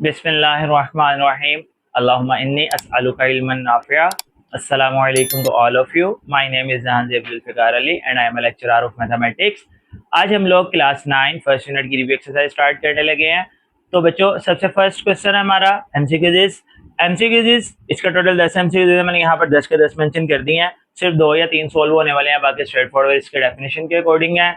Bismillahirrahmanirrahim. Allahumma inni as'aluka ilman nafi'a. Assalamu alaikum to all of you. My name is Zahanzi Abdul Fiqar Ali and I am a lecturer of mathematics. आज हम लोग class 9 first unit की review exercise start करने लगे हैं। तो बच्चों सबसे फर्स्ट क्वेश्चन है हमारा एमसीक्यूज। इसका टोटल 10 एमसीक्यूज है। मैंने यहाँ पर 10 के 10 मेंशन कर दिए हैं। सिर्फ 2 या 3 सोल्व होने वाले हैं, बाकी स्ट्रेट फॉरवर्ड इसके डेफिनेशन के अकॉर्डिंग है।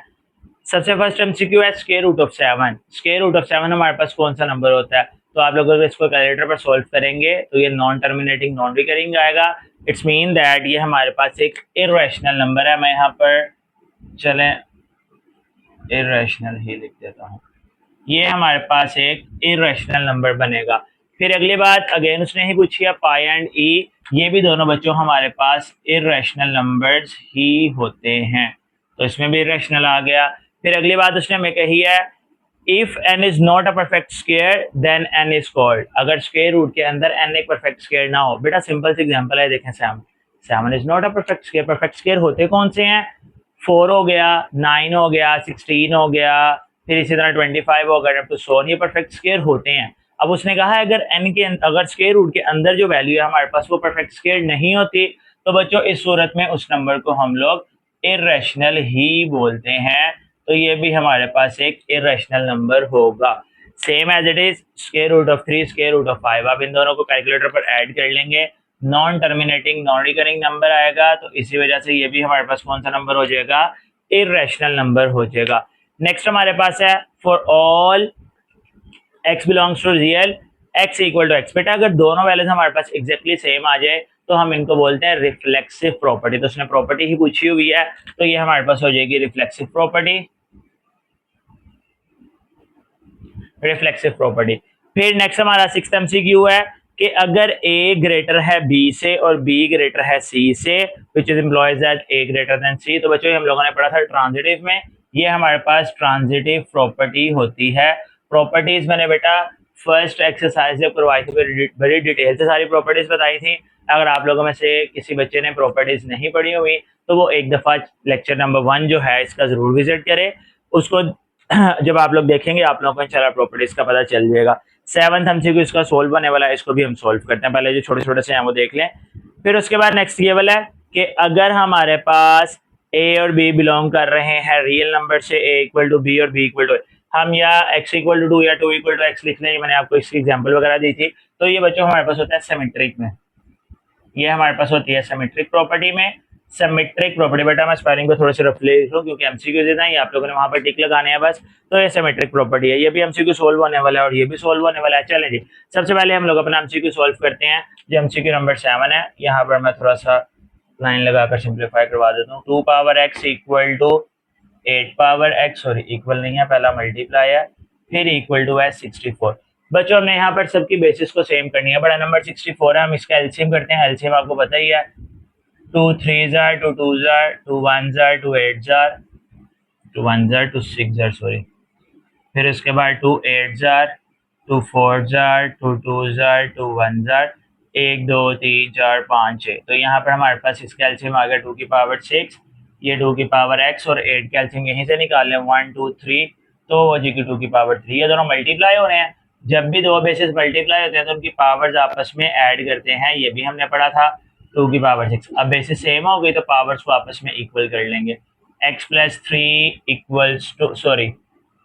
सबसे फर्स्ट एमसीक्यू है square root of 7। Square root of 7 हमारे पास कौन सा नंबर होता है? तो आप लोग अगर इसको कैलकुलेटर पर सॉल्व करेंगे तो ये नॉन टर्मिनेटिंग नॉन रिकरिंग आएगा। इट्स मीन दैट ये हमारे पास एक इरेशनल नंबर है। मैं यहाँ पर चलें इरेशनल ही लिख देता हूँ। ये हमारे पास एक इरेशनल नंबर बनेगा। फिर अगली बात अगेन उसने ही पूछी है पाई एंड ई। ये भी दोनों बच्चों हमारे पास इरेशनल नंबर्स ही होते हैं, तो इसमें भी इरेशनल आ गया। फिर अगली बात उसने हमें कही है if n is not a perfect square then n is called. अगर स्क्वायर रूट के अंदर n एक परफेक्ट स्क्वायर ना हो, बेटा सिंपल सी एग्जांपल है, देखें 7 is not a perfect square. Perfect square होते कौन से हैं? 4 हो गया, 9 हो गया, 16 हो गया, फिर इसी तरह 25 हो गया, तो 100 ये परफेक्ट स्क्वायर होते हैं। अब उसने कहा है अगर n के अगर स्क्वायर रूट के अंदर जो वैल्यू है हमारे पास वो परफेक्ट स्क्वायर नहीं होती, तो बच्चों इस सूरत में उस नंबर को हम लोग इरेशनल ही बोलते हैं। तो ये भी हमारे पास एक इरेशनल नंबर होगा। Same as it is square root of 3, square root of 5। आप इन दोनों को कैलकुलेटर पर ऐड कर लेंगे, non terminating non recurring number आएगा। तो इसी वजह से ये भी हमारे पास कौन सा नंबर हो जाएगा? इरेशनल नंबर हो जाएगा। नेक्स्ट हमारे पास है for all x belongs to real x equal to x। बेटा अगर दोनों वैल्यूज हमारे पास एग्जैक्टली सेम आ जाए तो हम इनको बोलते हैं रिफ्लेक्सिव प्रॉपर्टी। तो उसने प्रॉपर्टी ही पूछी हुई है, तो ये हमारे पास हो जाएगी रिफ्लेक्सिव प्रॉपर्टी। फिर नेक्स्ट हमारा 6th एमसीक्यू है कि अगर a ग्रेटर है b से और b ग्रेटर है c से, which is employees that a greater than c। तो बच्चों हम लोगों ने पढ़ा था ट्रांजिटिव में, ये हमारे पास ट्रांजिटिव प्रॉपर्टी होती है। प्रॉपर्टीज मैंने बेटा फर्स्ट एक्सरसाइज जब करवाई थी बड़ी डिटेल से सारी प्रॉपर्टीज बताई थी। अगर आप लोगों में से किसी बच्चे ने प्रॉपर्टीज नहीं पढ़ी हुई तो वो एक दफ़ा लेक्चर नंबर 1 जो है इसका ज़रूर विजिट करे। उसको जब आप लोग देखेंगे आप लोगों को इंशाल्लाह प्रॉपर्टीज का पता चल जाएगा। 7th एमसीक्यू इसका सोल्व होने वाला है, इसको भी हम सोल्व करते हैं। पहले जो छोटे छोटे से हैं वो देख लें। फिर उसके बाद नेक्स्ट ये वाला है कि अगर हमारे पास a और b बिलोंग कर रहे हैं रियल नंबर से, a इक्वल टू b और b इक्वल टू, हम या x इक्वल टू 2 या 2 इक्वल टू x लिख लें। मैंने आपको इसकी एग्जाम्पल वगैरह दी थी। तो ये बच्चों हमारे पास होता है सिमेट्रिक में, ये हमारे पास होती है सिमेट्रिक प्रॉपर्टी में। सिमेट्रिक प्रॉपर्टी बेटा मैं स्पेलिंग को थोड़ा सा रफ ले लूँ क्योंकि एमसीक्यू देना है, ये आप लोगों ने वहां पर टिक लगाने हैं बस। तो ये सिमेट्रिक प्रॉपर्टी है, ये भी एमसीक्यू सोल्व होने वाला है और ये भी सोल्व होने वाला है। चलें जी, सबसे पहले हम लोग अपना एमसीक्यू सोल्व करते हैं। जो एमसीक्यू नंबर 7 है, यहाँ पर मैं थोड़ा सा लाइन लगाकर सिंप्लीफाई करवा देता हूँ। 2 power x equal to 8 power x, sorry equal नहीं है, पहला मल्टीप्लाई है, फिर इक्वल टू है 64। बच्चों हमने यहाँ पर सबकी बेसिस को सेम करनी है। बड़ा नंबर 64 है, हम इसका एलसीएम करते हैं। एलसीएम आपको पता ही है, 2 3 jar, 2 2 jar, 2 1 jar, 2 8 jar, 2 1 jar, 2 6 jar, sorry. फिर उसके बाद 2 8 जार, 2 4 जार, 2 2 जार, 2 1 जार, 1 2 3 4 5 6। तो यहाँ पर हमारे पास इसका एलसीएम आ गया 2 की पावर 6, ये 2 की पावर x और 8 का एलसीएम यहीं से निकाल लें 1 2 3, तो वो जी की 2 की पावर 3। ये दोनों मल्टीप्लाई हो रहे हैं। जब भी दो बेसिस मल्टीप्लाई होते हैं तो उनकी पावर्स आपस में ऐड करते हैं, ये भी हमने पढ़ा था। 2 की पावर 6, अब बेसिस सेम हो गई तो पावर्स को आपस में इक्वल कर लेंगे। x plus 3 equals to, sorry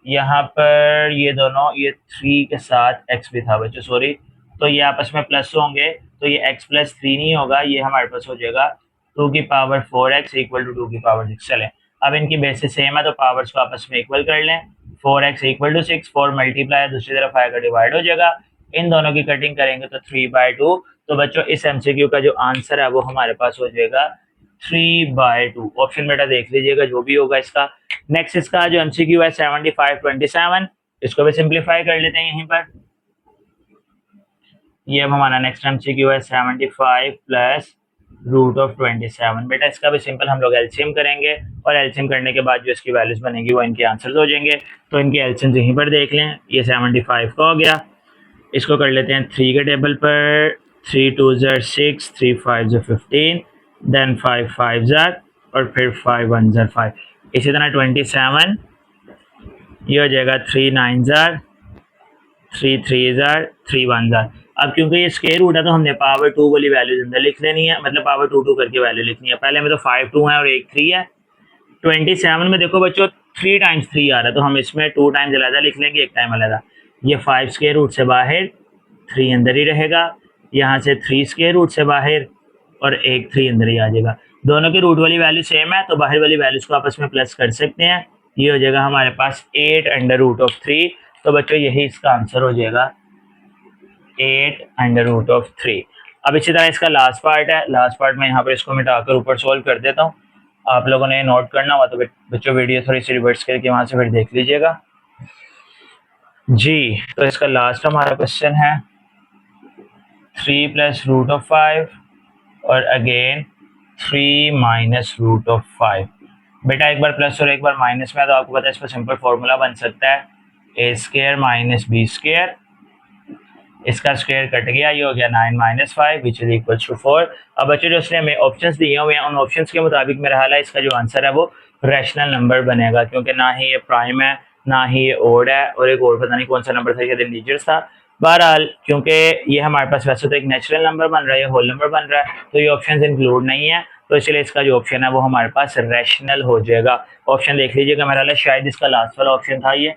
यहाँ पर ये दोनों, ये 3 के साथ x भी था बच्चों, सॉरी, तो ये आपस में प्लस होंगे, तो ये x प्लस 3 नहीं होगा, ये हमारे पास हो जाएगा 2 की पावर 4x इक्वल टू 2 की पावर 6। चलें अब इनकी बेसिस सेम है तो पावर्स को आपस में इक्वल कर लें। 4x इक्वल टू 6, 4 मल्टीप्लाई दूसरी तरफ आएगा डिवाइड हो जाएगा। इन दोनों की कटिंग करेंगे तो 3/2। तो बच्चों इस एमसीक्यू का जो आंसर है वो हमारे पास हो जाएगा 3/2। ऑप्शन बेटा देख लीजिएगा जो भी होगा इसका। नेक्स्ट इसका जो एमसीक्यू है 7527, इसको भी सिंप्लीफाई कर लेते हैं यहीं पर। ये अब हमारा नेक्स्ट एमसीक्यू है 75 प्लस रूट ऑफ 27। बेटा इसका भी सिंपल हम लोग एलसीएम करेंगे और एलसीएम करने के बाद जो इसकी वैल्यूज बनेगी वो इनके आंसर्स हो जाएंगे। तो इनके एलसीएम यहीं पर देख लें, ये 75 का हो गया। इसको कर लेते हैं 3 के टेबल पर, 3 2 ज़र 6, 3 5 ज़र 15, देन 5 5 ज़र और फिर 5 1 ज़र 5। इसी तरह 27, ये हो जाएगा 3 9 ज़र 3 3 जार 3 1 जार। अब क्योंकि ये स्क्वायर रूट है तो हमने पावर 2 वाली वैल्यूज अंदर लिख लेनी है, मतलब पावर 2 2 करके वैल्यू लिखनी है। पहले में तो 5 2 है और 1 3 है। 27 में देखो बच्चों 3 टाइम्स 3 आ रहा है, तो हम इसमें 2 टाइम्स अलग लिख लेंगे, 1 टाइम अलग। ये 5 स्क्वायर रूट से बाहर, 3 अंदर ही रहेगा। यहाँ से 3 स्क्वायर रूट से बाहर और 1 3 अंदर ही आ जाएगा। दोनों की रूट वाली वैल्यू सेम है तो बाहर वाली वैल्यूज को आपस में प्लस कर सकते हैं। ये हो जाएगा हमारे पास 8 अंडर रूट ऑफ 3। तो बच्चों यही इसका आंसर हो जाएगा 8 अंडर रूट ऑफ 3। अब इसी तरह इसका लास्ट पार्ट है। लास्ट पार्ट में यहाँ पर इसको मिटाकर ऊपर सोल्व कर देता हूँ। आप लोगों ने नोट करना हुआ तो बच्चों वीडियो थोड़ी सी रिवर्स करके वहाँ से फिर देख लीजिएगा जी। तो इसका लास्ट हमारा क्वेश्चन है 3 प्लस रूट ऑफ 5 और अगेन 3 माइनस रूट ऑफ 5। बेटा एक बार प्लस और एक बार माइनस में तो आपको पता है इसका सिंपल फॉर्मूला बन सकता है A square minus B square. इसका स्क्वायर कट गया, ये हो गया 9 minus 5 which is equal to 4। अब बच्चों जो उसने हमें ऑप्शंस दिए हुए हैं उन ऑप्शंस के मुताबिक मेरा हाल है इसका जो आंसर है वो रैशनल नंबर बनेगा, क्योंकि ना ही ये प्राइम है ना ही ये ओड है और एक और पता नहीं कौन सा नंबर था, शायद इंटीजर्स था। बहरहाल क्योंकि ये हमारे पास वैसे तो एक नेचुरल नंबर बन रहा है, होल नंबर बन रहा है, तो ये ऑप्शन इंक्लूड नहीं है, तो इसलिए इसका जो ऑप्शन है वो हमारे पास रैशनल हो जाएगा। ऑप्शन देख लीजिएगा, मेरा हाल है शायद इसका लास्ट वाला ऑप्शन था ये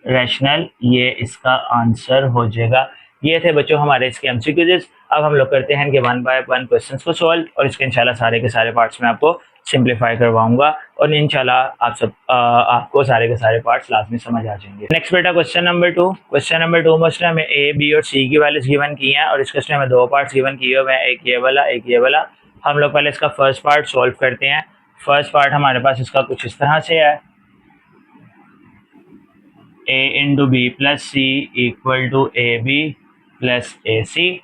रैशनल, ये इसका आंसर हो जाएगा। ये थे बच्चों हमारे इसके एमसीक्यूज। अब हम लोग करते हैं कि 1 बाय 1 क्वेश्चंस को सॉल्व, और इसके इंशाल्लाह सारे के सारे पार्ट्स में आपको सिंप्लीफाई करवाऊंगा और इंशाल्लाह आपको सारे के सारे पार्ट्स लाजमी समझ आ जाएंगे। नेक्स्ट बेटा क्वेश्चन नंबर 2। क्वेश्चन नंबर 2 में उसने हमें ए बी और सी की वैल्यूज गिवन की हैं और इस क्वेश्चन में 2 पार्ट्स गिवन किए हुए हैं, एक ये वाला एक ये वाला। हम लोग पहले इसका फर्स्ट पार्ट सॉल्व करते हैं। फर्स्ट पार्ट हमारे पास इसका कुछ इस तरह से है, a into B plus C equal to A B plus A C.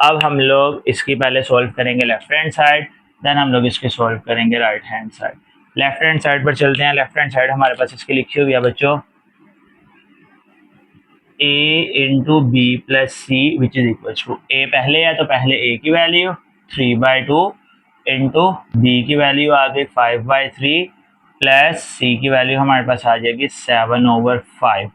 अब हम लोग इसकी पहले सॉल्व करेंगे लेफ्ट हैंड साइड, देन हम लोग इसके सॉल्व करेंगे right hand side. Left hand side पर चलते हैं। लेफ्ट हैंड साइड हमारे पास इसकी लिखी हुई है बच्चों a into B plus C which is equal to A पहले है तो पहले a की वैल्यू 3/2 इंटू बी की वैल्यू आ गई 5/3 प्लस सी की वैल्यू हमारे पास आ जाएगी 7/5।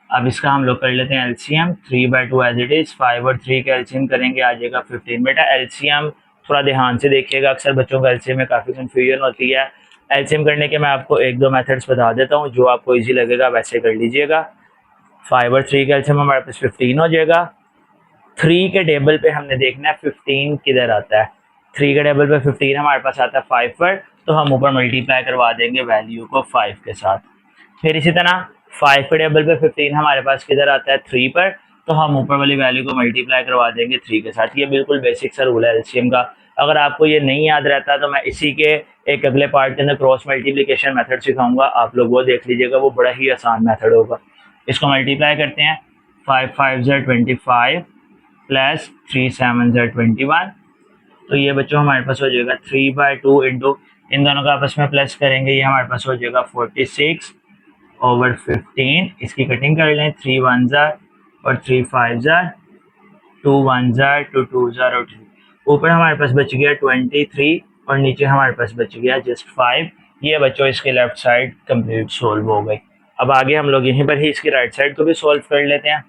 अब इसका हम लोग कर लेते हैं एलसीएम। 3/2 एज इट इज, 5 और 3 का एलसीएम करेंगे आ जाएगा 15। बेटा एलसीएम थोड़ा ध्यान से देखिएगा, अक्सर बच्चों का एलसीएम में काफ़ी कन्फ्यूजन होती है। एलसीएम करने के मैं आपको 1-2 मेथड्स बता देता हूँ, जो आपको ईजी लगेगा वैसे कर लीजिएगा। 5 और 3 का एलसीएम हमारे पास 15 हो जाएगा। 3 के टेबल पे हमने देखना है 15 किधर आता है। 3 के टेबल पे 15 हमारे पास आता है 5 पर, तो हम ऊपर मल्टीप्लाई करवा देंगे वैल्यू को 5 के साथ। फिर इसी तरह 5 के टेबल पे 15 हमारे पास किधर आता है 3 पर, तो हम ऊपर वाली वैल्यू को मल्टीप्लाई करवा देंगे 3 के साथ। ये बिल्कुल बेसिक सा रूल है एलसीएम का। अगर आपको ये नहीं याद रहता तो मैं इसी के एक अगले पार्ट के अंदर क्रॉस मल्टीप्लिकेशन मेथड सिखाऊंगा, आप लोग वो देख लीजिएगा, वो बड़ा ही आसान मेथड होगा। इसको मल्टीप्लाई करते हैं, 5 5 ज़ा 25 प्लस 3 7 ज़ा 21। तो ये बच्चों हमारे पास हो जाएगा 3/2 इंटू इन दोनों का आपस में प्लस करेंगे, ये हमारे पास हो जाएगा 46/15। इसकी कटिंग कर लें, 3 1 ज़ा और 3 5 ज़ा, 2 1 ज़ा 2 2 ज़ा और 3। ऊपर हमारे पास बच गया 23 और नीचे हमारे पास बच गया जस्ट 5। ये बच्चों इसके लेफ्ट साइड कंप्लीट सोल्व हो गई। अब आगे हम लोग यहीं पर ही इसकी राइट साइड को भी सोल्व कर लेते हैं।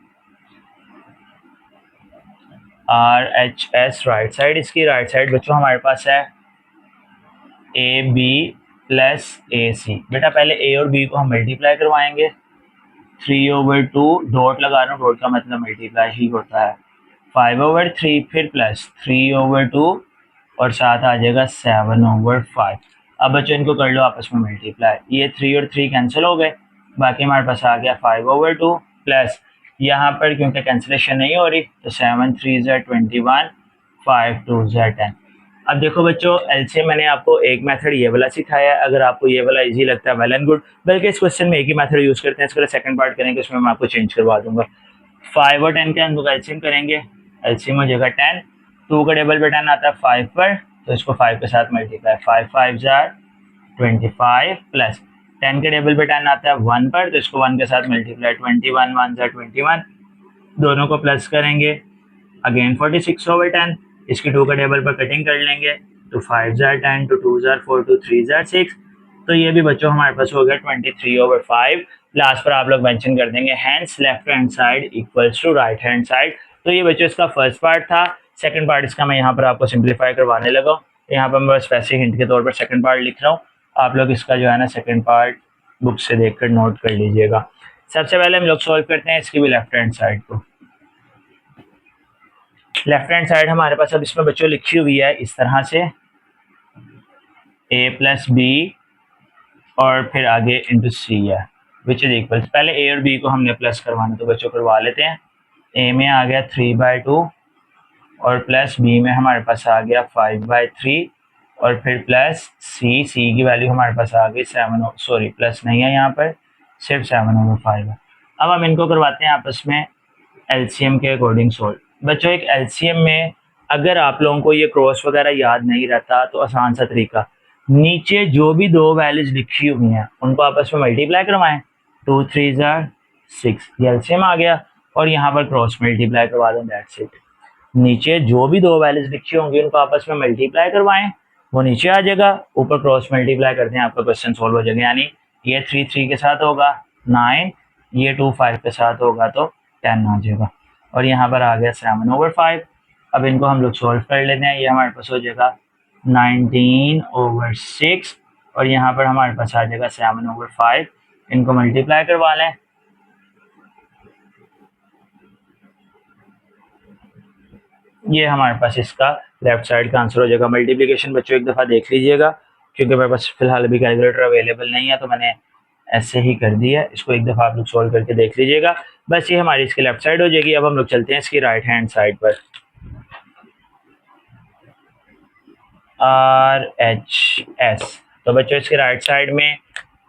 RHS राइट साइड, इसकी राइट साइड बच्चों हमारे पास है AB प्लस AC। बेटा पहले A और B को हम मल्टीप्लाई करवाएंगे, 3/2 डॉट लगा रहा हूँ, डॉट का मतलब मल्टीप्लाई ही होता है। 5/3 फिर प्लस 3/2 और साथ आ जाएगा 7/5। अब बच्चों इनको कर लो आपस में मल्टीप्लाई, ये 3 और 3 कैंसिल हो गए, बाकी हमारे पास आ गया 5/2 प्लस यहाँ पर क्योंकि कैंसिलेशन नहीं हो रही तो 7 3 ज़ा 21 5 2 ज़ा 10। अब देखो बच्चों एलसीएम मैंने आपको एक मेथड ये वाला सिखाया है, अगर आपको ये वाला इजी लगता है वेल एंड गुड, बल्कि इस क्वेश्चन में एक ही मेथड यूज करते हैं, इसके लिए सेकंड पार्ट करेंगे उसमें मैं आपको चेंज करवा दूंगा। 5 और 10 के अंदर एलसीएम करेंगे, एलसीएम हो जाएगा 10। 2 का टेबल पे 10 आता है 5 पर, तो इसको 5 के साथ मल्टीप्लाई, 5 5 ज़ा 25 प्लस 10 के टेबल पे 10 आता है 1 पर, तो इसको 1 के साथ मल्टीप्लाई, 21 1 ज़ा 21, दोनों को प्लस करेंगे अगेन 46/10। इसकी 2 का टेबल पर कटिंग कर लेंगे, तो 5 ज़ा 10 2 2 ज़ा 4 2 3 ज़ा 6। तो ये भी बच्चों हमारे पास हो गया 23/5 लास्ट पर आप लोग मेंशन कर देंगे hence left hand side equals to right hand side. तो ये बच्चों इसका फर्स्ट पार्ट था। सेकंड पार्ट इसका मैं यहाँ पर आपको सिंप्लीफाई करवाने लगा हूँ। यहाँ पर मैं बस वैसे हिंट के तौर पर सेकंड पार्ट लिख रहा हूँ, आप लोग इसका जो है ना सेकंड पार्ट बुक से देखकर नोट कर लीजिएगा। सबसे पहले हम लोग सॉल्व करते हैं इसकी भी लेफ्ट हैंड साइड को। लेफ्ट हैंड साइड हमारे पास अब इसमें बच्चों लिखी हुई है इस तरह से a प्लस बी और फिर आगे इंटू सी है विच इज इक्वल। पहले a और b को हमने प्लस करवाना तो बच्चों करवा लेते हैं। a में आ गया 3/2 और प्लस b में हमारे पास आ गया 5/3 और फिर प्लस c की वैल्यू हमारे पास आ गई 7, सॉरी प्लस नहीं है यहाँ पर, सिर्फ 7/5 है। अब हम इनको करवाते हैं आपस में एलसीएम के अकॉर्डिंग सोल्व। बच्चों एक एलसीएम में अगर आप लोगों को ये क्रॉस वगैरह याद नहीं रहता तो आसान सा तरीका, नीचे जो भी दो वैल्यूज लिखी हुई हैं उनको आपस में मल्टीप्लाई करवाएं। 2 3 6 ये एलसीएम आ गया और यहाँ पर क्रॉस मल्टीप्लाई करवा दें, दैट्स इट। नीचे जो भी दो वैल्यूज लिखी होंगी उनको आपस में मल्टीप्लाई करवाएं, वो नीचे आ जाएगा, ऊपर क्रॉस मल्टीप्लाई करते हैं आपका क्वेश्चन सोल्व हो जाएगा। यानी ये 3 3 के साथ होगा 9, ये 2 5 के साथ होगा तो 10 आ जाएगा और यहाँ पर आ गया 7/5। अब इनको हम लोग सॉल्व कर लेते हैं। ये हमारे पास हो जाएगा 19/6 और यहाँ पर हमारे पास आ जाएगा 7/5। इनको मल्टीप्लाई करवा लें, ये हमारे पास इसका लेफ्ट साइड का आंसर हो जाएगा। मल्टीप्लिकेशन बच्चों एक दफ़ा देख लीजिएगा, क्योंकि मेरे पास फिलहाल अभी कैलकुलेटर अवेलेबल नहीं है तो मैंने ऐसे ही कर दिया। इसको एक दफ़ा आप लोग सॉल्व करके देख लीजिएगा। बस ये हमारी इसकी लेफ्ट साइड हो जाएगी। अब हम लोग चलते हैं इसकी राइट हैंड साइड पर। RHS, तो बच्चों इसके राइट साइड में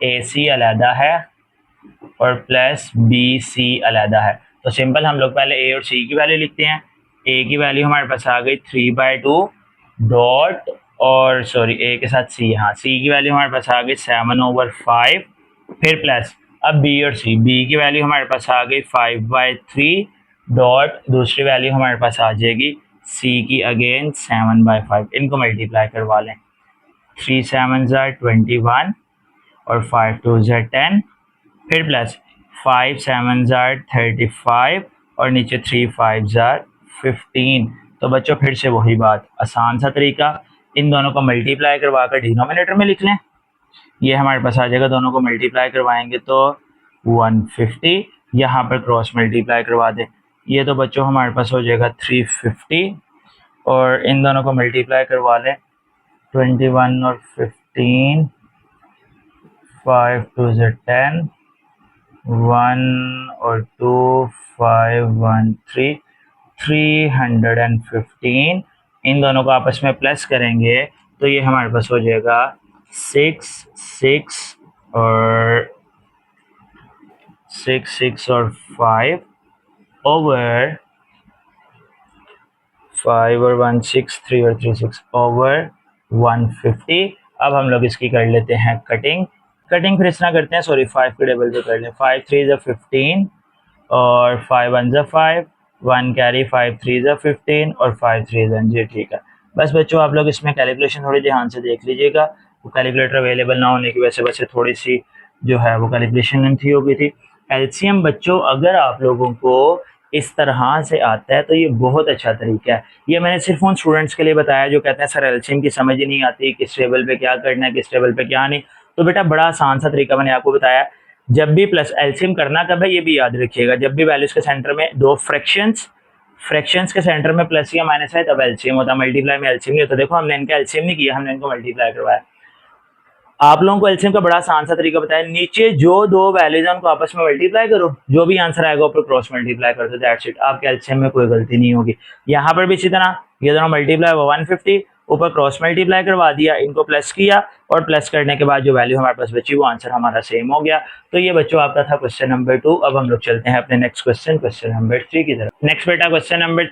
AC अलहदा है और प्लस BC अलहदा है। तो सिंपल हम लोग पहले A और C की वैल्यू लिखते हैं। A की वैल्यू हमारे पास आ गई 3/2 डॉट और सॉरी A के साथ C, हाँ C की वैल्यू हमारे पास आ गई 7/5 फिर प्लस अब B और C, B की वैल्यू हमारे पास आ गई 5/3 डॉट दूसरी वैल्यू हमारे पास आ जाएगी C की अगेन 7/5। इनको मल्टीप्लाई करवा लें, 3 7 21 और 5 2 10 फिर प्लस 5 7 35 और नीचे 3 5 15। तो बच्चों फिर से वही बात, आसान सा तरीका, इन दोनों को मल्टीप्लाई करवा कर डिनोमिनेटर में लिख लें। ये हमारे पास आ जाएगा, दोनों को मल्टीप्लाई करवाएंगे तो 150, यहाँ पर क्रॉस मल्टीप्लाई करवा दें, ये तो बच्चों हमारे पास हो जाएगा 350 और इन दोनों को मल्टीप्लाई करवा लें 21 और 15, 5 2 10, 1 और 2 5 1 3, 315। इन दोनों को आपस में प्लस करेंगे तो ये हमारे पास हो जाएगा 6 6 और 5 ओवर 5 और 1 6, 3 और 3 6 ओवर 150। अब हम लोग इसकी कर लेते हैं कटिंग। कटिंग फिर इस तरह करते हैं, सॉरी 5 के टेबल पे कर लें। 5 3 15 और 5 1 5, 1 कैरी, 5 3 15 और 5 3 जी ठीक है। बस बच्चों आप लोग इसमें कैलकुलेशन थोड़ी ध्यान से देख लीजिएगा, वो कैलकुलेटर अवेलेबल ना होने की वजह से बस थोड़ी सी जो है वो कैलकुलेशन लेंथी हो गई थी। एलसीएम बच्चों अगर आप लोगों को इस तरह से आता है तो ये बहुत अच्छा तरीका है। ये मैंने सिर्फ उन स्टूडेंट्स के लिए बताया जो कहते हैं सर एलसीएम की समझ ही नहीं आती, किस टेबल पे क्या करना है, किस टेबल पे क्या नहीं। तो बेटा बड़ा आसान सा तरीका मैंने आपको बताया। जब भी प्लस एलसीएम करना कब है ये भी याद रखिएगा, जब भी वैल्यूज के सेंटर में दो फ्रैक्शंस के सेंटर में प्लस या माइनस है तब एलसीएम होता है, मल्टीप्लाई में एलसीएम नहीं होता। देखो हमने इनका एलसीएम नहीं किया, हमने इनको मल्टीप्लाई करवाया। आप लोगों को एलसीएम का बड़ा आसान सा तरीका बताया, नीचे जो दो वैल्यूज हैं उनको आपस में मल्टीप्लाई करो, जो भी आंसर आएगा ऊपर क्रॉस मल्टीप्लाई कर दो, दैट्स इट। आपके एलसीएम में कोई गलती नहीं होगी। यहाँ पर भी इसी तरह ये दोनों मल्टीप्लाई हुआ 150, ऊपर क्रॉस मल्टीप्लाई करवा दिया, इनको प्लस किया और प्लस करने के बाद जो वैल्यू हमारे पास बची वो आंसर हमारा सेम हो गया। तो ये बच्चों आपका था क्वेश्चन नंबर 2। अब हम लोग चलते हैं अपने नेक्स्ट क्वेश्चन नंबर 3 की तरफ। नेक्स्ट बेटा क्वेश्चन नंबर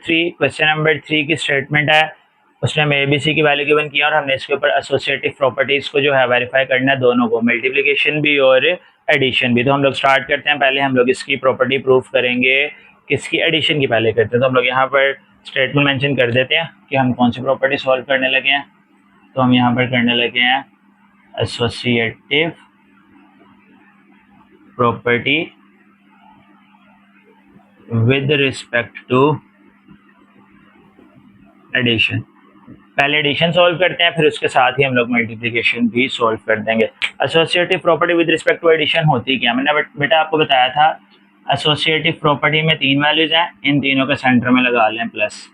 3 की स्टेटमेंट है, उसने हमें एबीसी की वैल्यू गिवन किया और हमने इसके ऊपर एसोसिएटिव प्रॉपर्टीज को जो है वेरीफाई करना है, दोनों को, मल्टीप्लिकेशन भी और एडिशन भी। तो हम लोग स्टार्ट करते हैं, पहले हम लोग इसकी प्रॉपर्टी प्रूफ करेंगे, किसकी, एडिशन की पहले करते हैं। तो हम लोग यहाँ पर स्टेटमेंट मेंशन कर देते हैं कि हम कौन सी प्रॉपर्टी सॉल्व करने लगे हैं। तो हम यहाँ पर करने लगे हैं associative property with respect to addition. पहले एडिशन सॉल्व करते हैं, फिर उसके साथ ही हम लोग मल्टीप्लिकेशन भी सॉल्व कर देंगे। Associative property with respect to addition होती क्या, मैंने बेटा आपको बताया था एसोसिएटिव प्रॉपर्टी में 3 वैल्यूज हैं, इन तीनों के सेंटर में लगा लें प्लस,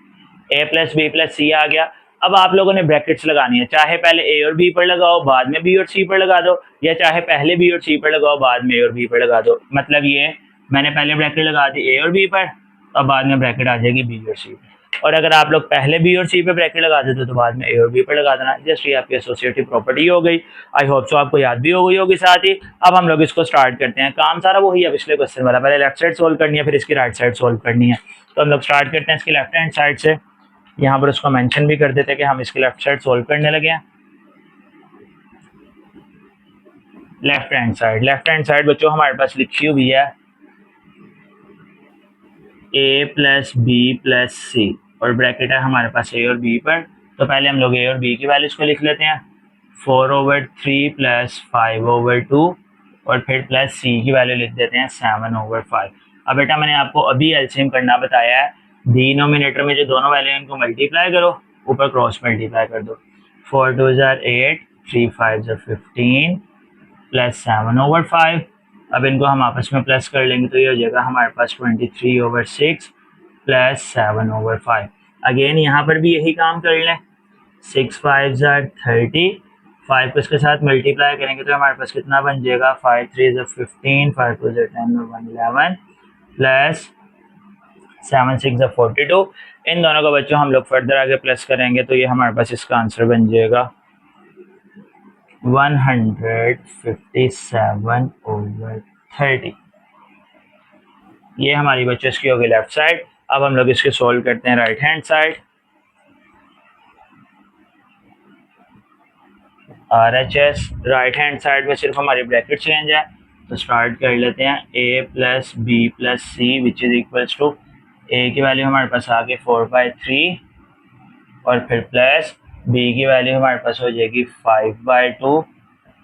ए प्लस बी प्लस सी आ गया। अब आप लोगों ने ब्रैकेट्स लगानी है, चाहे पहले ए और बी पर लगाओ बाद में बी और सी पर लगा दो, या चाहे पहले बी और सी पर लगाओ बाद में ए और बी पर लगा दो। मतलब ये मैंने पहले ब्रैकेट लगा दी ए और बी पर और बाद में ब्रैकेट आ जाएगी बी और सी पर, और अगर आप लोग पहले बी और सी पे ब्रैकेट लगा देते तो बाद में ए और बी पे लगा देना। जस्ट ये आपकी एसोसिएटिव प्रॉपर्टी हो गई। आई होप सो आपको याद भी हो गई होगी। साथ ही अब हम लोग इसको स्टार्ट करते हैं। काम सारा वही है पिछले क्वेश्चन वाला, पहले लेफ्ट साइड सोल्व करनी है फिर इसकी राइट साइड सोल्व करनी है। तो हम लोग स्टार्ट करते हैं इसकी लेफ्ट हैंड साइड से। यहाँ पर उसको मेंशन भी कर देते हैं कि हम इसकी लेफ्ट साइड सोल्व करने लगे हैं। लेफ्ट हैंड साइड बच्चों हमारे पास लिखी हुई है ए प्लस बी प्लस सी और ब्रैकेट है हमारे पास ए और बी पर। तो पहले हम लोग ए और बी की वैल्यूज को लिख लेते हैं, 4/3 प्लस 5/2 और फिर प्लस सी की वैल्यू लिख देते हैं 7/5। अब बेटा मैंने आपको अभी एलसीएम करना बताया है, डिनोमिनेटर में जो दोनों वैल्यू इनको मल्टीप्लाई करो, ऊपर क्रॉस मल्टीप्लाई कर दो। 4 2 8, 3 5 15 प्लस 7/5। अब इनको हम आपस में प्लस कर लेंगे तो ये हो जाएगा हमारे पास 23/6 प्लस 7/5। अगेन यहाँ पर भी यही काम कर लें, 6 5 30, 5 को इसके साथ मल्टीप्लाई करेंगे तो हमारे पास कितना बन जाएगा, 5 3 15, 5 2 10 और 1 11 प्लस 7 6 42। इन दोनों का बच्चों हम लोग फर्दर आगे प्लस करेंगे तो ये हमारे पास इसका आंसर बन जाएगा 157/30। ये हमारी बच्चों इसकी होगी लेफ्ट साइड। अब हम लोग इसके सोल्व करते हैं right hand side. RHS right hand side में सिर्फ हमारी ब्रैकेट चेंज है, तो स्टार्ट कर लेते हैं a plus B plus C which is equals to A की वैल्यू हमारे पास आ गई 4/3 और फिर प्लस बी की वैल्यू हमारे पास हो जाएगी 5/2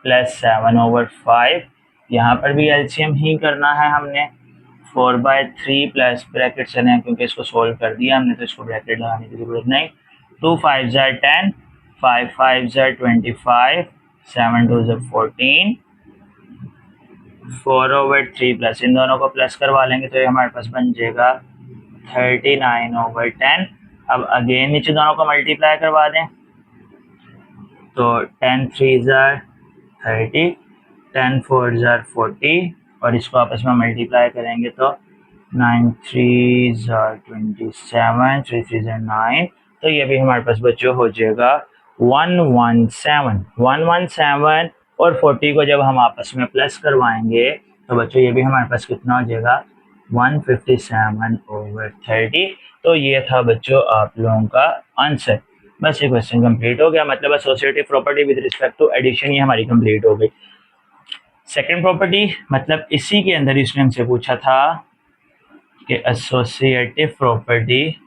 प्लस 7/5। यहाँ पर भी एलसीएम ही करना है हमने, 4/3 प्लस ब्रैकेट चले क्योंकि इसको सोल्व कर दिया हमने तो इसको ब्रैकेट लगाने की जरूरत नहीं। 2 5 10, 5 5 25, 7 2 14, 4/3 प्लस इन दोनों को प्लस करवा लेंगे तो ये हमारे पास बन जाएगा 39/10। अब अगेन नीचे दोनों को मल्टीप्लाई करवा दें तो 10 3 30, 10 4 40 और इसको आपस में मल्टीप्लाई करेंगे तो 9 3 27, 3 3 9। तो ये भी हमारे पास बच्चों हो जाएगा 117 और 40 को जब हम आपस में प्लस करवाएंगे तो बच्चों ये भी हमारे पास कितना हो जाएगा 157/30। तो ये था बच्चों आप लोगों का आंसर। बस ये क्वेश्चन कंप्लीट हो गया, मतलब associative property with respect to addition ये हमारी कंप्लीट हो गई। सेकंड प्रॉपर्टी मतलब इसी के अंदर इसने हमसे पूछा था कि associative property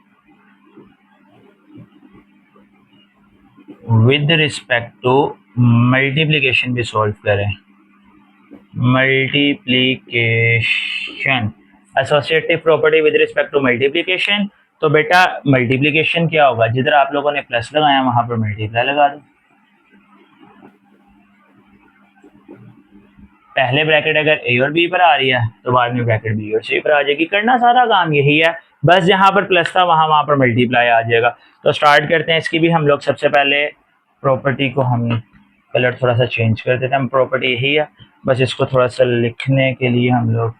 with respect to multiplication भी सॉल्व करें। Multiplication, associative property with respect to multiplication. तो बेटा मल्टीप्लिकेशन क्या होगा, जिधर आप लोगों ने प्लस लगाया वहां पर मल्टीप्लाई लगा दो। पहले ब्रैकेट अगर ए और बी पर आ रही है तो बाद में ब्रैकेट बी और सी पर आ जाएगी। करना सारा काम यही है, बस जहां पर प्लस था वहां पर मल्टीप्लाई आ जाएगा। तो स्टार्ट करते हैं इसकी भी हम लोग। सबसे पहले प्रॉपर्टी को हम कलर थोड़ा सा चेंज कर देते हैं, प्रॉपर्टी यही है, बस इसको थोड़ा सा लिखने के लिए हम लोग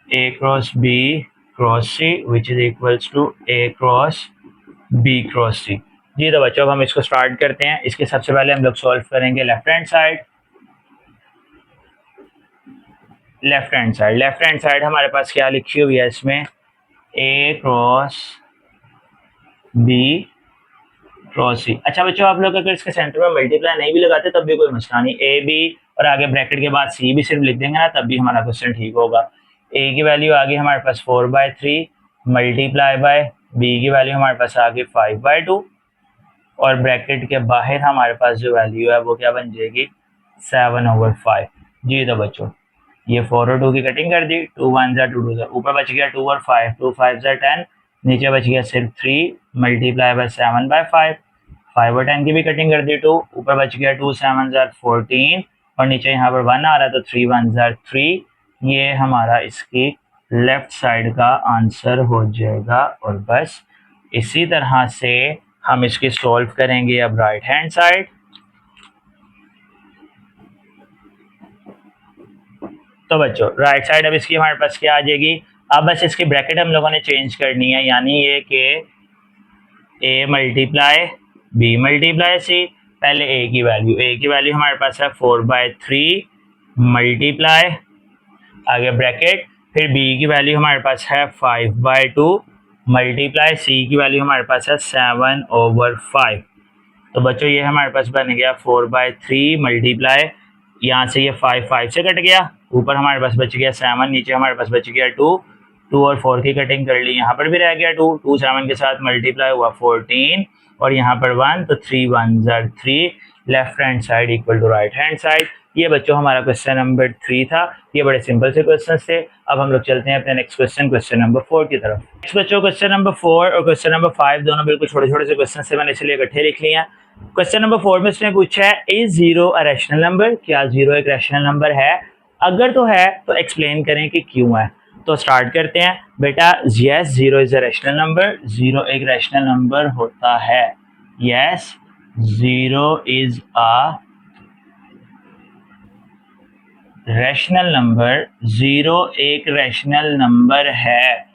A cross B cross C which is equals to A cross B cross C. जी तो बच्चों अब हम इसको स्टार्ट करते हैं। इसके सबसे पहले हम लोग सॉल्व करेंगे left hand side. Left hand side हमारे पास क्या लिखी हुई है इसमें, ए क्रॉस बी क्रॉस सी। अच्छा बच्चों आप लोग अगर इसके सेंटर में मल्टीप्लाई नहीं भी लगाते तब भी कोई मसला नहीं, ए बी और आगे ब्रैकेट के बाद सी भी सिर्फ लिख देंगे ना तब भी हमारा क्वेश्चन ठीक होगा। ए की वैल्यू आ गई हमारे पास 4/3 मल्टीप्लाई बाय बी की वैल्यू हमारे पास आ गई 5/2 और ब्रैकेट के बाहर हमारे पास जो वैल्यू है वो क्या बन जाएगी 7/5। जी तो बच्चों ये 4 और 2 की कटिंग कर दी, 2 1 जा 2 2 जा, ऊपर बच गया 2 और 5, 2 5 जा 10, नीचे बच गया सिर्फ 3 मल्टीप्लाई बाय 7 बाय 5, 5 और 10 की भी कटिंग कर दी 2, ऊपर बच गया 2 7 जा 14 और नीचे यहाँ पर 1 आ रहा है तो 3 1 जा 3। ये हमारा इसकी लेफ्ट साइड का आंसर हो जाएगा। और बस इसी तरह से हम इसकी सॉल्व करेंगे अब राइट हैंड साइड। तो बच्चों राइट साइड अब इसकी हमारे पास क्या आ जाएगी, अब बस इसकी ब्रैकेट हम लोगों ने चेंज करनी है, यानी ये कि A multiply B multiply C. पहले ए की वैल्यू हमारे पास है 4/3 मल्टीप्लाई, आगे ब्रैकेट, फिर बी की वैल्यू हमारे पास है 5/2 मल्टीप्लाई, सी की वैल्यू हमारे पास है 7/5। तो बच्चों ये हमारे पास बन गया 4/3 मल्टीप्लाई, यहाँ से ये 5 5 से कट गया, ऊपर हमारे पास बच गया 7, नीचे हमारे पास बच गया 2, 2 और 4 की कटिंग कर ली, यहाँ पर भी रह गया 2, 2 7 के साथ मल्टीप्लाई हुआ 14 और यहाँ पर 1, तो 3 1 ज़र 3, left hand side equal to right hand side. ये बच्चों हमारा क्वेश्चन नंबर 3 था। ये बड़े सिंपल से क्वेश्चन थे। अब हम लोग चलते हैं अपने नेक्स्ट क्वेश्चन, क्वेश्चन नंबर 4 की तरफ। नेक्स्ट बच्चों क्वेश्चन नंबर 4 और क्वेश्चन नंबर 5 दोनों बिल्कुल छोटे छोटे से क्वेश्चन से मैंने इसलिए इकट्ठे लिख लिए हैं। क्वेश्चन नंबर 4 में इसने पूछा है is zero a rational number, क्या जीरो एक रैशनल नंबर है, अगर तो है तो एक्सप्लेन करें कि क्यों है। तो स्टार्ट करते हैं बेटा। Yes zero is a rational number, zero एक रैशनल नंबर होता है। Yes zero is a rational number, zero एक रैशनल नंबर है।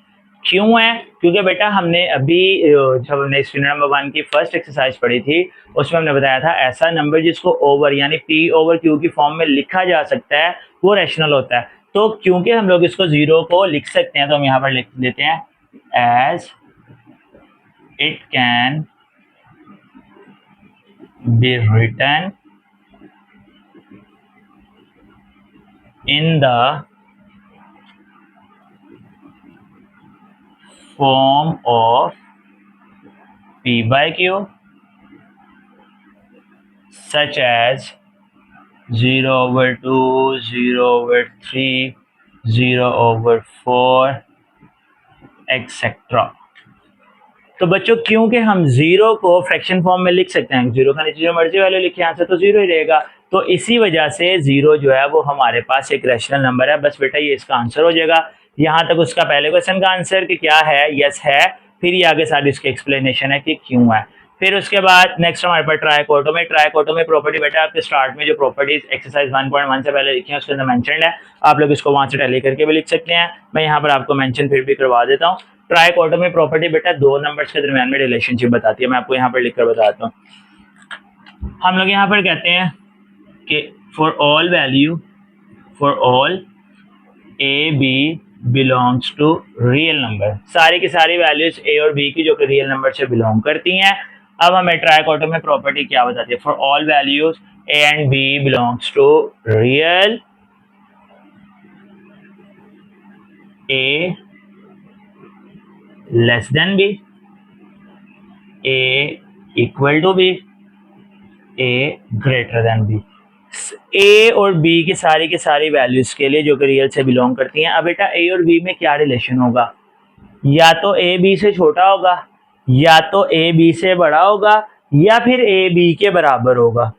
क्यों है? क्योंकि बेटा हमने अभी जब हमने स्टूडेंट नंबर 1 की फर्स्ट एक्सरसाइज पढ़ी थी उसमें हमने बताया था ऐसा नंबर जिसको ओवर यानी पी ओवर क्यू की फॉर्म में लिखा जा सकता है वो रैशनल होता है। तो क्योंकि हम लोग इसको जीरो को लिख सकते हैं तो हम यहाँ पर लिख देते हैं as it can be written in the form of P by Q such as 0/2, 0/3, 0/4 etcetera. तो बच्चों क्योंकि हम जीरो को फ्रैक्शन फॉर्म में लिख सकते हैं, जीरो का नीचे जो मर्जी वैल्यू लिखे आंसर तो जीरो ही रहेगा, तो इसी वजह से जीरो जो है वो हमारे पास एक रैशनल नंबर है। बस बेटा ये इसका आंसर हो जाएगा। यहाँ तक उसका पहले क्वेश्चन का आंसर कि क्या है, यस है, फिर ये आगे सारी इसकी एक्सप्लेनेशन है कि क्यों है। फिर उसके बाद नेक्स्ट हमारे पास ट्राइकोटोमी। ट्राइकोटोमी प्रॉपर्टी बेटा आपके स्टार्ट में जो प्रॉपर्टीज एक्सरसाइज 1.1 से पहले लिखी है उसके अंदर मेंशन्ड है, आप लोग इसको वहां से टैली करके भी लिख सकते हैं। मैं यहाँ पर आपको मेंशन फिर भी करवा देता हूँ। ट्राइकोटोमी प्रॉपर्टी बेटा दो नंबर्स के दरमियान में रिलेशनशिप बताती है। मैं आपको यहाँ पर लिखकर बताता हूँ। हम लोग यहाँ पर कहते हैं कि for all value, for all A B belongs to real number, सारी की सारी वैल्यूज ए और बी की जो कि रियल नंबर से बिलोंग करती हैं। अब हमें ट्राइकोटोमी प्रॉपर्टी क्या बताती है, for all values A and B belongs to real A less than B, A equal to B, A greater than B. A और बी की सारी वैल्यूज के लिए जो कि रियल से बिलोंग करती हैं। अब बेटा ए और बी में क्या रिलेशन होगा, या तो ए बी से छोटा होगा, या तो ए बी से बड़ा होगा, या फिर ए बी के बराबर होगा।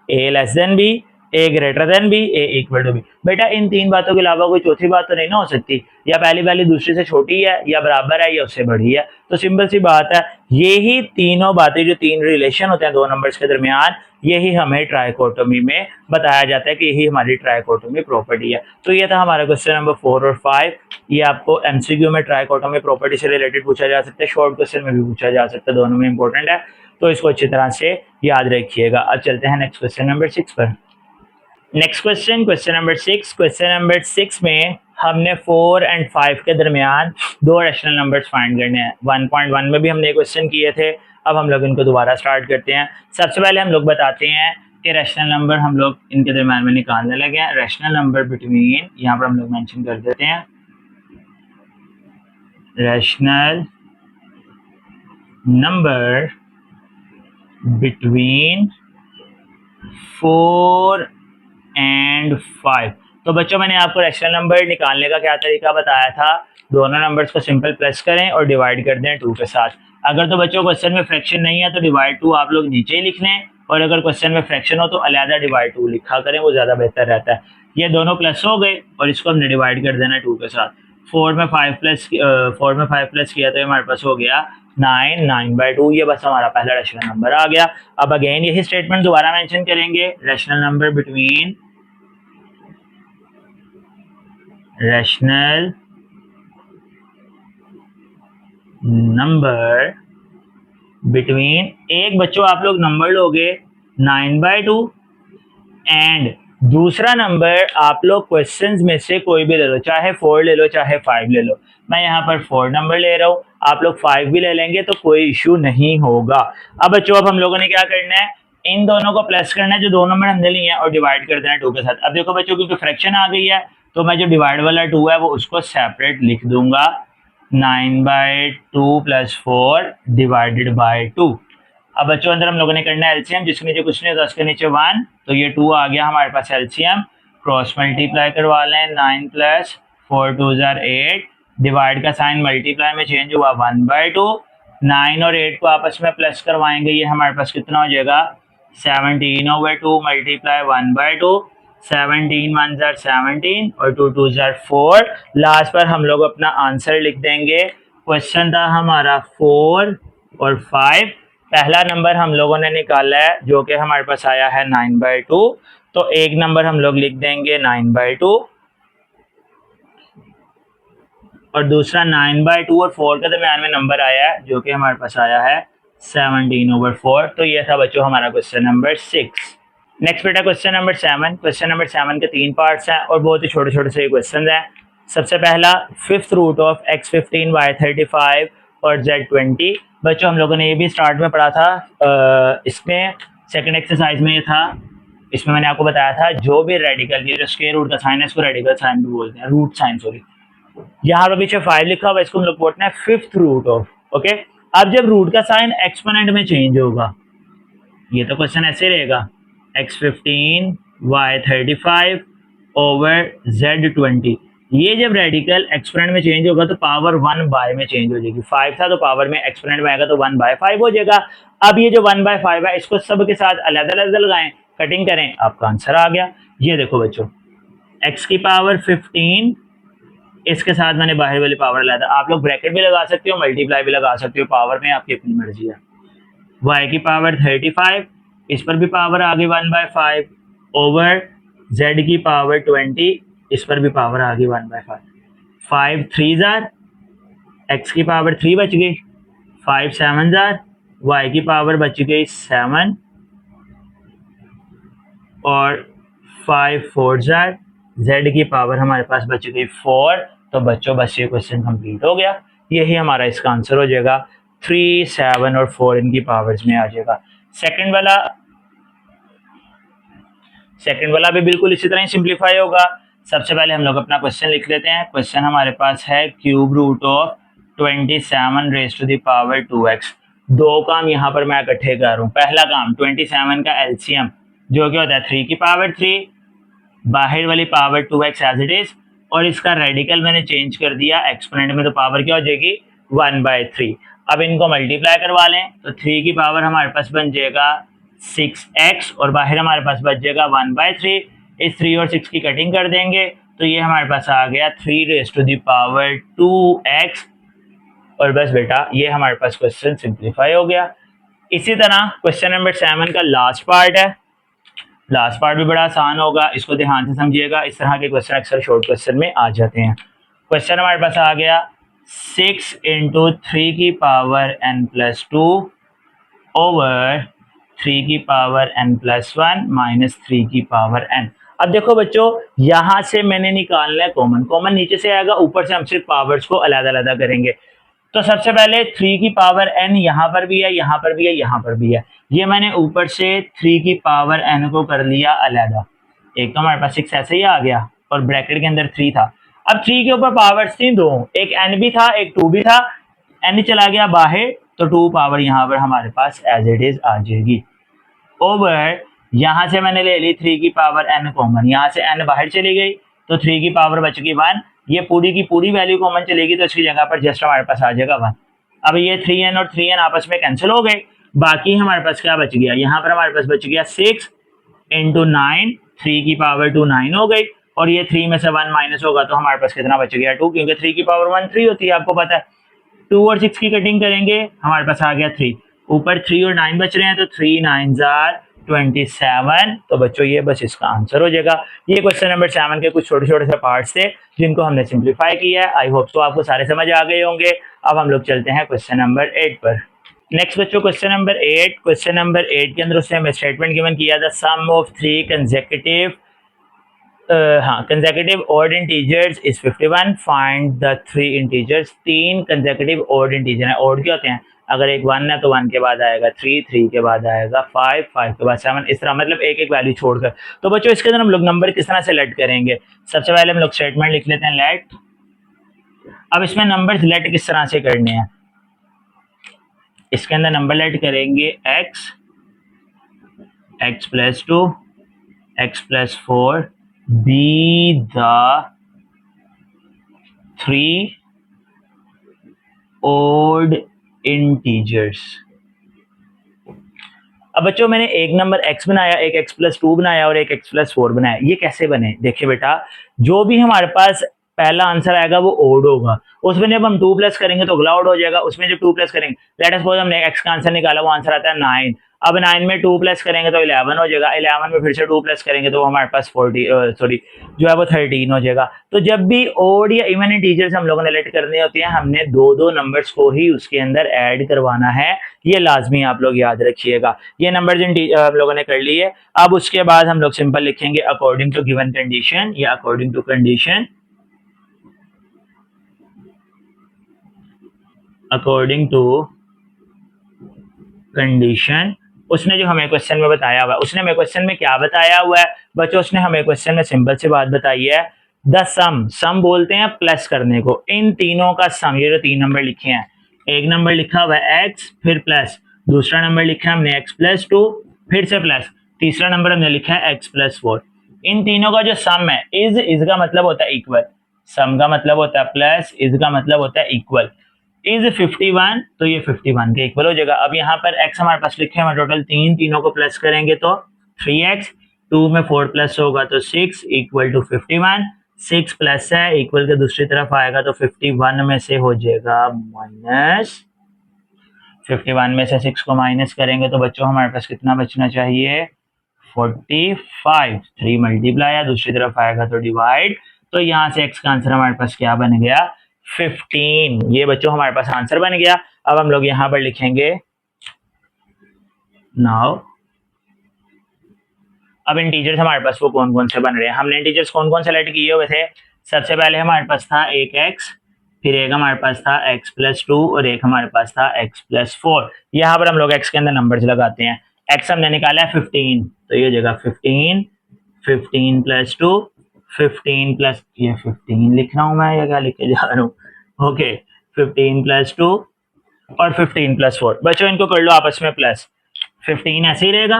A less than B, A greater than B, A equal to B. बेटा इन तीन बातों के अलावा कोई चौथी बात तो नहीं ना हो सकती, या पहली वैल्यू दूसरी से छोटी है, या बराबर है, या उससे बड़ी है। तो सिंपल सी बात है, यही तीनों बातें जो तीन रिलेशन होते हैं दो नंबर्स के दरमियान, यही हमें ट्राइकोटोमी में बताया जाता है कि यही हमारी ट्राइकोटोमी प्रॉपर्टी है। तो ये था हमारा क्वेश्चन नंबर 4 और 5। ये आपको एमसीक्यू में ट्राइकोटोमी प्रॉपर्टी से रिलेटेड पूछा जा सकता है, शॉर्ट क्वेश्चन में भी पूछा जा सकता है, दोनों में इंपॉर्टेंट है, तो इसको अच्छी तरह से याद रखिएगा। अब चलते हैं नेक्स्ट क्वेश्चन नंबर 6 पर। Next question, question number 6। Question number 6 में हमने 4 और 5 के दरमियान दो रैशनल नंबर्स फाइंड करने हैं। 1.1 में भी हमने क्वेश्चन किए थे, अब हम लोग इनको दोबारा स्टार्ट करते हैं। सबसे पहले हम लोग बताते हैं कि रैशनल नंबर हम लोग इनके दरमियान में निकालने लगे हैं। रैशनल नंबर बिटवीन, यहाँ पर हम लोग मेंशन कर देते हैं रैशनल नंबर बिटवीन 4 and 5। तो बच्चों मैंने आपको रैशनल नंबर निकालने का क्या तरीका बताया था, दोनों नंबर्स को सिंपल प्लस करें और डिवाइड कर दें 2 के साथ। अगर तो बच्चों क्वेश्चन में फ्रैक्शन नहीं है तो डिवाइड 2 आप लोग नीचे ही लिख लें, और अगर क्वेश्चन में फ्रैक्शन हो तो अलहदा डिवाइड 2 लिखा करें, वो ज़्यादा बेहतर रहता है। ये दोनों प्लस हो गए और इसको हमने डिवाइड कर देना 2 के साथ। 4 में 5 प्लस किया तो ये हमारे पास हो गया 9, 9/2। ये बस हमारा पहला रैशनल नंबर आ गया। अब अगेन यही स्टेटमेंट दोबारा मेंशन करेंगे, rational number between rational number between, एक बच्चों आप लोग नंबर लोगे 9/2 एंड दूसरा नंबर आप लोग क्वेश्चंस में से कोई भी ले लो, चाहे 4 ले लो चाहे 5 ले लो। मैं यहाँ पर 4 नंबर ले रहा हूँ, आप लोग 5 भी ले लेंगे तो कोई इश्यू नहीं होगा। अब बच्चों अब हम लोगों ने क्या करना है, इन दोनों को प्लस करना है जो दो नंबर हमने लिए हैं और डिवाइड कर देना 2 के साथ। अब देखो बच्चों क्योंकि फ्रैक्शन आ गई है तो मैं जो डिवाइड वाला 2 है वो उसको सेपरेट लिख दूंगा, 9/2 + 4 डिवाइडेड बाय 2। अब बच्चों अंदर हम लोगों ने करना है एलसीएम, जिसके नीचे कुछ नहीं होता उसके नीचे 1, तो ये 2 आ गया हमारे पास एलसीएम। क्रॉस मल्टीप्लाई करवा लें, 9 + 4 2 = 8, डिवाइड का साइन मल्टीप्लाई में चेंज हुआ 1/2। 9 और 8 को आपस में प्लस करवाएंगे, ये हमारे पास कितना हो जाएगा 17/2 मल्टीप्लाई 1/2, 17 1 = 17 और 2 2 = 4। लास्ट पर हम लोग अपना आंसर लिख देंगे। क्वेश्चन था हमारा 4 और 5, पहला नंबर हम लोगों ने निकाला है जो कि हमारे पास आया है 9/2, तो एक नंबर हम लोग लिख देंगे 9/2 और दूसरा 9/2 और 4 के दरमियान में नंबर आया है जो कि हमारे पास आया है 17/4। तो ये था बच्चों हमारा क्वेश्चन नंबर 6। नेक्स्ट बेटा क्वेश्चन नंबर 7। क्वेश्चन नंबर 7 के 3 पार्ट्स हैं और बहुत ही छोटे छोटे से क्वेश्चन हैं। सबसे पहला 5th root of x15 y35 और z20। बच्चों हम लोगों ने ये भी स्टार्ट में पढ़ा था, इसमें सेकंड एक्सरसाइज में ये था, इसमें मैंने आपको बताया था जो भी रेडिकल, ये जो स्क्वायर रूट का साइन है इसको रेडिकल साइन भी बोलते हैं, रूट साइन सॉरी। यहाँ पर पीछे 5 लिखा हुआ है, इसको हम लोग बोलते हैं 5th रूट ऑफ। ओके, अब जब रूट का साइन एक्सपोनेंट में चेंज होगा, ये तो क्वेश्चन ऐसे रहेगा, x15 y35 ओवर z20, ये जब रेडिकल एक्सपोनेंट में चेंज होगा तो पावर 1/, में चेंज हो जाएगी। 5 था तो पावर में एक्सपोनेंट में आएगा तो 1/5 हो जाएगा। अब ये जो 1/5 है इसको सब के साथ अलग अलग लगाएं, कटिंग करें, आपका आंसर आ गया। ये देखो बच्चों, x की पावर 15, इसके साथ मैंने बाहर वाली पावर लाया था, आप लोग ब्रैकेट भी लगा सकते हो, मल्टीप्लाई भी लगा सकते हो, पावर में आपकी अपनी मर्जी है। y की पावर 35, इस पर भी पावर आ गई 1/5 ओवर z की पावर 20, इस पर भी पावर आ गई 1/5। 5 3 जार, x की पावर 3 बच गई, 5 7 जार, y की पावर बच गई 7 और 5 4 जार, z की पावर हमारे पास बच गई 4। तो बच्चों बस ये क्वेश्चन कंप्लीट हो गया, यही हमारा इसका आंसर हो जाएगा। 3 7 और 4 इनकी पावर्स में आ जाएगा। सेकंड वाला भी बिल्कुल इसी तरह ही सिंप्लीफाई होगा। सबसे पहले हम लोग अपना क्वेश्चन लिख लेते हैं। क्वेश्चन हमारे पास है cube root of 27 raise to the power 2x। दो काम यहाँ पर मैं इकट्ठे कर रहा हूँ। पहला काम 27 का एलसीएम जो कि होता है 3 की पावर 3, बाहर वाली power 2x as it is, और इसका रेडिकल मैंने चेंज कर दिया एक्सपोनेंट में, तो पावर क्या हो जाएगी 1/3। अब इनको मल्टीप्लाई करवा लें तो 3 की पावर हमारे पास बन जाएगा 6x और बाहर हमारे पास बच जाएगा 1/3। इस 3 और 6 की कटिंग कर देंगे तो ये हमारे पास आ गया 3 rays to the power 2x। और बस बेटा ये हमारे पास क्वेश्चन सिंप्लीफाई हो गया। इसी तरह क्वेश्चन नंबर 7 का लास्ट पार्ट है। लास्ट पार्ट भी बड़ा आसान होगा, इसको ध्यान से समझिएगा। इस तरह के क्वेश्चन अक्सर शॉर्ट क्वेश्चन में आ जाते हैं। क्वेश्चन हमारे पास आ गया 6 × 3 की पावर n+2 ओवर 3 की पावर n+1 माइनस 3 की पावर n। अब देखो बच्चों, यहां से मैंने निकालना है कॉमन, कॉमन नीचे से आएगा, ऊपर से हम सिर्फ पावर्स को अलग अलग करेंगे। तो सबसे पहले 3 की पावर n यहाँ पर भी है, यहाँ पर भी है, यहाँ पर भी है। ये मैंने ऊपर से 3 की पावर n को कर लिया अलग। एक तो हमारे पास 6 ऐसे ही आ गया और ब्रैकेट के अंदर 3 था। अब 3 के ऊपर पावर्स थी दो, एक n भी था एक 2 भी था, n चला गया बाहर तो 2 पावर यहाँ पर हमारे पास एज इट इज आ जाएगी। ओवर यहाँ से मैंने ले ली 3 की पावर n कॉमन, यहाँ से n बाहर चली गई तो 3 की पावर बच गई 1, ये पूरी की पूरी वैल्यू कॉमन चलेगी तो इसकी जगह पर जस्ट हमारे पास आ जाएगा 1। अब ये 3n और 3n आपस में कैंसिल हो गए, बाकी हमारे पास क्या बच गया, यहाँ पर हमारे पास बच गया 6 इंटू 9, 3 की पावर 2 9 हो गई, और ये 3 में से 1 माइनस होगा तो हमारे पास कितना बच गया 2, क्योंकि 3 की पावर 1 3 होती है, आपको पता है। 2 और 6 की कटिंग करेंगे, हमारे पास आ गया 3, ऊपर 3 और 9 बच रहे हैं तो 3 9 जार 27। तो बच्चों ये बस इसका आंसर हो जाएगा। ये क्वेश्चन नंबर 7 के कुछ छोटे छोटे से पार्ट्स थे जिनको हमने सिंप्लीफाई किया है। आई होप तो आपको सारे समझ आ गए होंगे। अब हम लोग चलते हैं क्वेश्चन नंबर 8 पर। नेक्स्ट बच्चों क्वेश्चन नंबर 8, क्वेश्चन नंबर 8 के अंदर उसने हमें स्टेटमेंट गिवन किया था, सम ऑफ 3 कंसेक्यूटिव हाँ consecutive odd integers is 51, find the 3 integers. 3 consecutive odd integer हैं। ऑड क्या होते हैं, अगर एक 1 है तो 1 के बाद आएगा 3, 3 के बाद आएगा 5, 5 के बाद 7, इस तरह मतलब एक एक वैल्यू छोड़कर। तो बच्चों इसके अंदर हम लोग नंबर किस तरह से लेट करेंगे, सबसे पहले हम लोग स्टेटमेंट लिख लेते हैं लेट। अब इसमें नंबर लेट किस तरह से करने हैं, इसके अंदर नंबर लेट करेंगे x, x plus 2, x plus 4 be the 3 odd integers। अब बच्चों मैंने एक नंबर x बनाया, एक x प्लस 2 बनाया और एक x प्लस 4 बनाया। ये कैसे बने, देखिए बेटा, जो भी हमारे पास पहला आंसर आएगा वो ओड होगा, उसमें जब हम 2 प्लस करेंगे तो अगला ओड हो जाएगा, उसमें जब 2 प्लस करेंगे, लेट अस सपोज हमने x का आंसर निकाला, वो आंसर आता है 9, अब 9 में 2 प्लस करेंगे तो 11 हो जाएगा, 11 में फिर से 2 प्लस करेंगे तो हमारे पास 40 सॉरी जो है वो 13 हो जाएगा। तो जब भी ओड या इवन इंटीजर्स हम लोगों ने लेट करनी होती है, हमने दो दो नंबर्स को ही उसके अंदर ऐड करवाना है, ये लाजमी आप लोग याद रखिएगा। ये नंबर्स हम लोगों ने कर लिए। अब उसके बाद हम लोग सिंपल लिखेंगे अकॉर्डिंग टू गिवन कंडीशन या according to condition, according to condition. उसने जो हमें क्वेश्चन में बताया हुआ है, उसने हमें क्वेश्चन में क्या बताया हुआ है बच्चों, उसने हमें क्वेश्चन में सिंपल सी बात बताई है, द सम, सम बोलते हैं प्लस करने को, इन तीनों का सम, ये जो 3 नंबर लिखे हैं, एक नंबर लिखा हुआ है x फिर प्लस, दूसरा नंबर लिखा है हमने x प्लस 2 फिर से प्लस, तीसरा नंबर हमने लिखा है x प्लस 4। इन तीनों का जो सम है, इज का मतलब होता है इक्वल, सम का मतलब होता है प्लस, इज का मतलब होता है इक्वल, इज 51 तो ये 51 के इक्वल हो जाएगा। अब यहाँ पर x हमारे पास लिखे हैं टोटल 3, तीनों को प्लस करेंगे तो 3x, 2 में 4 प्लस होगा तो 6 इक्वल टू 51, 6 प्लस है इक्वल के दूसरी तरफ आएगा तो 51 में से हो जाएगा माइनस, 51 में से 6 को माइनस करेंगे तो बच्चों हमारे पास कितना बचना चाहिए 45, 3 मल्टीप्लाई है दूसरी तरफ आएगा तो डिवाइड, तो यहाँ से x का आंसर हमारे पास क्या बन गया 15। ये बच्चों हमारे पास आंसर बन गया। अब हम लोग यहाँ पर लिखेंगे नाउ, अब इंटीजर्स हमारे पास वो कौन कौन से बन रहे हैं, हमने इंटीजर्स कौन कौन से लेट किए हुए थे, सबसे पहले हमारे पास था एक x, फिर एक हमारे पास था x प्लस 2 और एक हमारे पास था x प्लस 4। यहाँ पर हम लोग x के अंदर नंबर्स लगाते हैं, x हमने निकाला है 15 तो ये जगह 15, 15 प्लस 2, 15 प्लस, ये 15 लिख रहा हूँ मैं या क्या लिख के जा रहा हूँ, ओके 15 प्लस 2 और 15 प्लस 4। बच्चों इनको कर लो आपस में प्लस, 15 ऐसे ही रहेगा,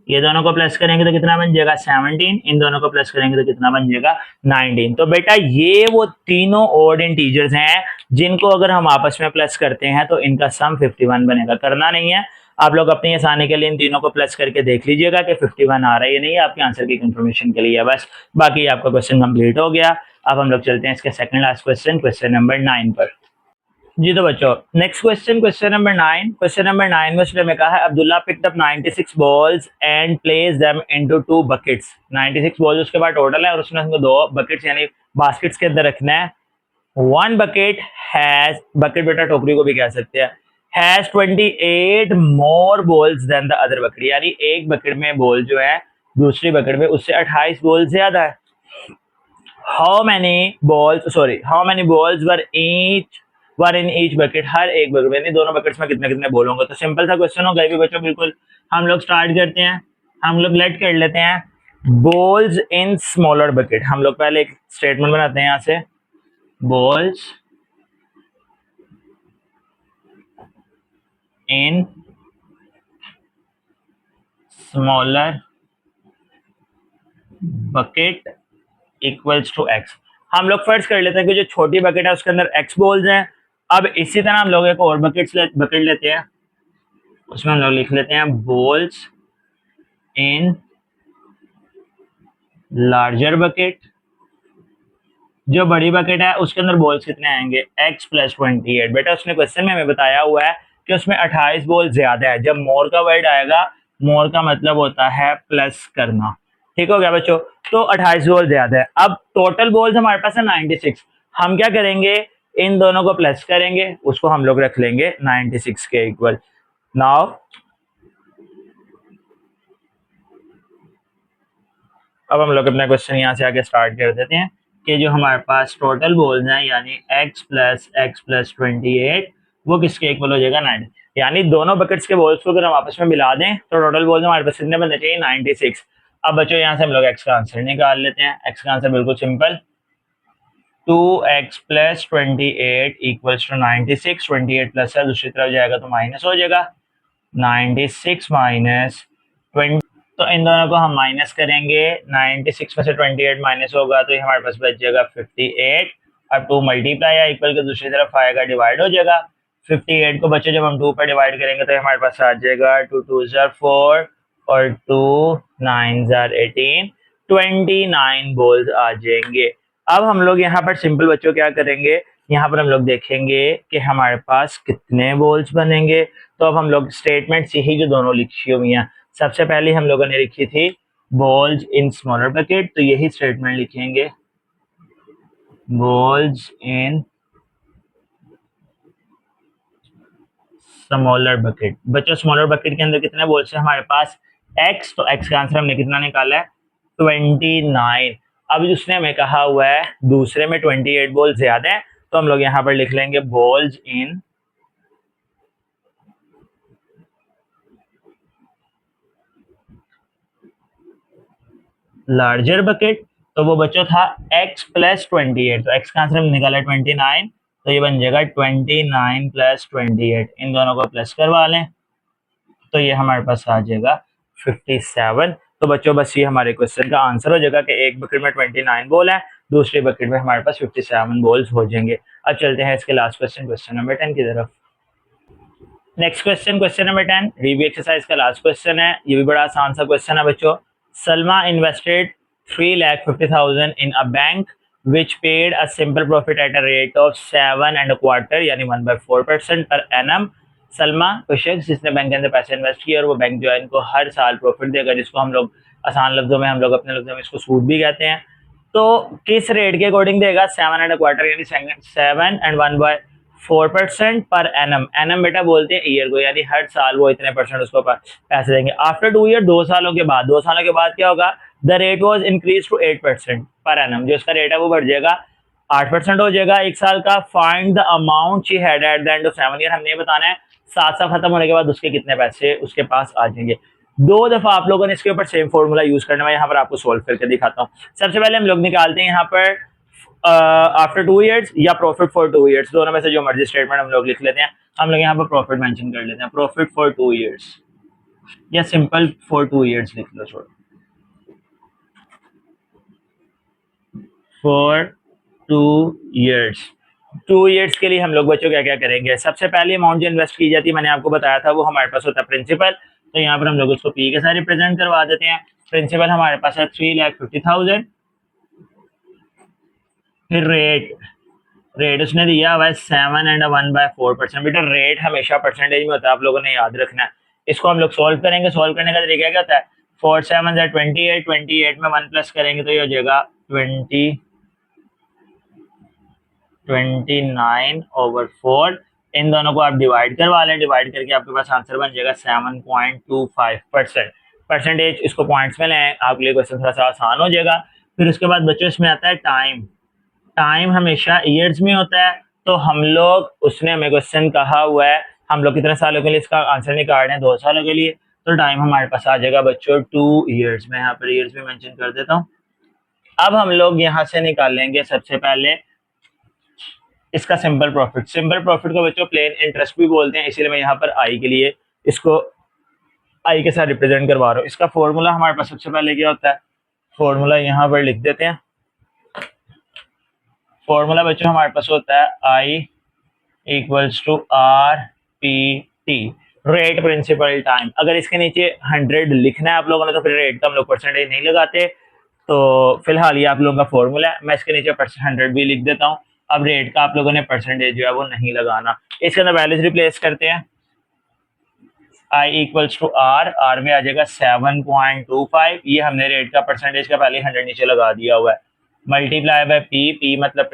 ये दोनों को प्लस करेंगे तो कितना बन जाएगा 17, इन दोनों को प्लस करेंगे तो कितना बन जाएगा 19। तो बेटा ये वो तीनों ऑड इंटीजर्स हैं जिनको अगर हम आपस में प्लस करते हैं तो इनका सम 51 बनेगा। करना नहीं है, आप लोग अपनी आसानी के लिए इन तीनों को प्लस करके देख लीजिएगा कि 51 आ रहा है या नहीं, आपके आंसर की कंफर्मेशन के लिए बस। बाकी आपका क्वेश्चन कंप्लीट हो गया। अब हम लोग चलते हैं इसके second last question, question number 9 पर। जी तो बच्चों next question, question number 9, question number 9 में उसने कहा है Abdullah picked up 96 balls and place them into 2 buckets. 96 balls उसके बाद टोटल है और उसने उनको 2 बकेट्स यानी बास्केट्स के अंदर रखना है। वन बकेट हैज, बकेट बेटा टोकरी को भी कह सकते हैं, has 28 more balls than the other bucket, यानी एक बकेट में बॉल जो है दूसरी बकेट में उससे 28 बॉल ज्यादा है। How many balls, sorry how many balls were in each bucket, हर एक बकेट यानी दोनों बकेट्स में कितने कितने बॉल होंगे। तो सिंपल सा क्वेश्चन होगा भी बच्चों, बिल्कुल हम लोग स्टार्ट करते हैं, हम लोग लेट कर लेते हैं बॉल्स इन स्मॉलर बकेट। हम लोग पहले एक स्टेटमेंट बनाते हैं यहाँ से, balls in smaller bucket equals to x. हम लोग फर्ज कर लेते हैं कि जो छोटी बकेट है उसके अंदर एक्स बॉल्स हैं। अब इसी तरह हम लोग एक और बकेट लेते हैं, उसमें हम लोग लिख लेते हैं बॉल्स इन लार्जर बकेट। जो बड़ी बकेट है उसके अंदर बॉल्स कितने आएंगे, x प्लस 28। बेटा उसने क्वेश्चन में हमें बताया हुआ है कि उसमें 28 बॉल ज्यादा है। जब मोर का वर्ड आएगा, मोर का मतलब होता है प्लस करना। ठीक हो गया बच्चों, तो 28 बॉल ज्यादा है। अब टोटल बॉल्स हमारे पास है 96। हम क्या करेंगे, इन दोनों को प्लस करेंगे, उसको हम लोग रख लेंगे 96 के इक्वल। नाउ अब हम लोग अपना क्वेश्चन यहाँ से आगे स्टार्ट कर देते हैं कि जो हमारे पास टोटल बॉल्स हैं यानी x प्लस 28 वो किसके इक्वल हो जाएगा, 90। यानी दोनों बकेट्स के बॉल्स को अगर हम आपस में मिला दें तो टोटल बॉल्स हमारे पास कितने बनने चाहिए, 96। अब बच्चों यहाँ से हम लोग x का आंसर निकाल लेते हैं। x का आंसर बिल्कुल simple, 2x plus 28 equals to 96। 28 plus है, दूसरी तरफ जाएगा तो माइनस हो जाएगा, 96 माइनस 20। तो इन दोनों को हम माइनस करेंगे, 96 में से 28 माइनस होगा तो ये हमारे पास बच जाएगा 58। अब 2 मल्टीप्लाई या इक्वल के दूसरी तरफ आएगा, डिवाइड हो जाएगा। 58 को बच्चे जब हम 2 पर डिवाइड करेंगे तो हमारे पास आ जाएगा 2 2 जार 4 और 2 9 जार 18, 29 बॉल्स आ जाएंगे। अब हम लोग यहाँ पर सिंपल बच्चों क्या करेंगे, यहाँ पर हम लोग देखेंगे कि हमारे पास कितने बॉल्स बनेंगे। तो अब हम लोग स्टेटमेंट्स यही जो दोनों लिखी हुई हैं, सबसे पहले हम लोगों ने लिखी थी बॉल्स इन स्मॉलर बकेट, तो यही स्टेटमेंट लिखेंगे बॉल्स इन स्मॉलर बकेट। बच्चों स्मॉलर बकेट के अंदर कितने बॉल्स हैं हमारे पास, x, तो x का आंसर हमने कितना निकाला है, 29। अब उसने हमें कहा हुआ है दूसरे में 28 बॉल ज्यादा है, तो हम लोग यहाँ पर लिख लेंगे बॉल्स इन लार्जर बकेट। तो वो बच्चों था x प्लस 28, तो x का आंसर हम निकाला 29, तो ये बन जाएगा 29 प्लस 28। इन दोनों को प्लस करवा लें तो ये हमारे पास आ जाएगा 57। तो बच्चों बस ये हमारे क्वेश्चन का आंसर हो जाएगा कि एक बकेट में 29 बॉल है, दूसरी बकेट में हमारे पास 57 बॉल्स हो जाएंगे। अब चलते हैं इसके लास्ट क्वेश्चन, क्वेश्चन नंबर 10 की तरफ। Next question, question number 10 review exercise का लास्ट क्वेश्चन है। ये भी बड़ा आसान सा क्वेश्चन है बच्चों। Salma invested 3,50,000 in a bank which paid a simple profit at a rate of 7.25 यानी 1/4% per annum। सलमा कोई शख्स जिसने बैंक के अंदर पैसे इन्वेस्ट किए और वो बैंक जो है इनको हर साल प्रॉफिट देगा, जिसको हम लोग आसान लफ्जों में, हम लोग अपने लफ्जों में इसको सूद भी कहते हैं। तो किस रेट के अकॉर्डिंग देगा, 7.25 यानी 7.14% पर एनम। एनम बेटा बोलते हैं ईयर को, यानी हर साल वो इतने परसेंट उसको पैसे देंगे। आफ्टर 2 ईयर, 2 सालों के बाद, 2 सालों के बाद क्या होगा, the rate was increase to 8% per annum. जो इसका रेट है वो बढ़ जाएगा, 8% हो जाएगा 1 साल का। Find the amount she had at the end of 7 year. हमने ये बताना है 7 साल खत्म होने के बाद उसके कितने पैसे उसके पास आ जाएंगे। 2 दफा आप लोगों ने इसके ऊपर सेम फॉर्मूला यूज करना है, यहाँ पर आपको सोल्व करके दिखाता हूँ। सबसे पहले हम लोग निकालते हैं यहाँ पर आफ्टर 2 ईयर्स या प्रॉफिट फॉर 2 ईयर्स, दोनों में से जो मर्जी स्टेटमेंट हम लोग लिख लेते हैं। हम लोग यहाँ पर प्रॉफिट मेंशन कर लेते हैं, प्रॉफिट फॉर 2 ईयर्स या सिंपल फॉर 2 ईयर्स लिख लो, छोड़ो, फॉर 2 ईयर्स। 2 ईयर्स के लिए हम लोग बच्चों क्या क्या करेंगे, सबसे पहले अमाउंट जो इन्वेस्ट की जाती है मैंने आपको बताया था वो हमारे पास होता है प्रिंसिपल। तो यहाँ पर हम लोग उसको पी के साथ रिप्रेजेंट करवा देते हैं। प्रिंसिपल हमारे पास है 3,50,000। फिर रेट उसने दिया हुआ है 7.1/4%। बेटा रेट हमेशा परसेंटेज में होता है, आप लोगों ने याद रखना है। इसको हम लोग सोल्व करेंगे, सोल्व करने का तरीका क्या होता है, 4 7 28, 28 में 1 प्लस करेंगे तो ये हो जाएगा 29/4। इन दोनों को आप डिवाइड करवा लें, डिवाइड करके आपके पास आंसर बन जाएगा 7.25%। परसेंटेज इसको पॉइंट्स में लें, आपके लिए क्वेश्चन थोड़ा सा आसान हो जाएगा। फिर उसके बाद बच्चों इसमें आता है टाइम। टाइम हमेशा ईयर्स में होता है, तो हम लोग, उसने हमें क्वेश्चन कहा हुआ है हम लोग कितने सालों के लिए इसका आंसर निकाल रहे हैं, 2 सालों के लिए। तो टाइम हमारे पास आ जाएगा बच्चों 2 ईयर्स। मैं यहाँ पर ईयर्स में मेंशन कर देता हूँ। अब हम लोग यहाँ से निकाल लेंगे सबसे पहले इसका सिंपल प्रॉफिट। सिंपल प्रॉफिट को बच्चों प्लेन इंटरेस्ट भी बोलते हैं, इसीलिए मैं यहाँ पर आई के लिए इसको आई के साथ रिप्रेजेंट करवा रहा हूँ। इसका फॉर्मूला हमारे पास सबसे पहले क्या होता है, फॉर्मूला यहाँ पर लिख देते हैं। फॉर्मूला बच्चों हमारे पास होता है I equals to R P T, rate principal time. अगर इसके नीचे 100 लिखना है आप लोगों ने तो फिर रेट का हम लोग परसेंटेज नहीं लगाते, तो फिलहाल ये आप लोगों का फॉर्मूला है। मैं इसके नीचे 100 भी लिख देता हूँ। अब रेट का आप लोगों ने परसेंटेज जो है वो नहीं लगाना। इसके अंदर वैल्यूज रिप्लेस करते हैं। आई इक्वल्स टू आर में आ जाएगा 7.25, ये हमने रेट का परसेंटेज का पहले 100 नीचे लगा दिया हुआ है, मल्टीप्लाई बाय पी मतलब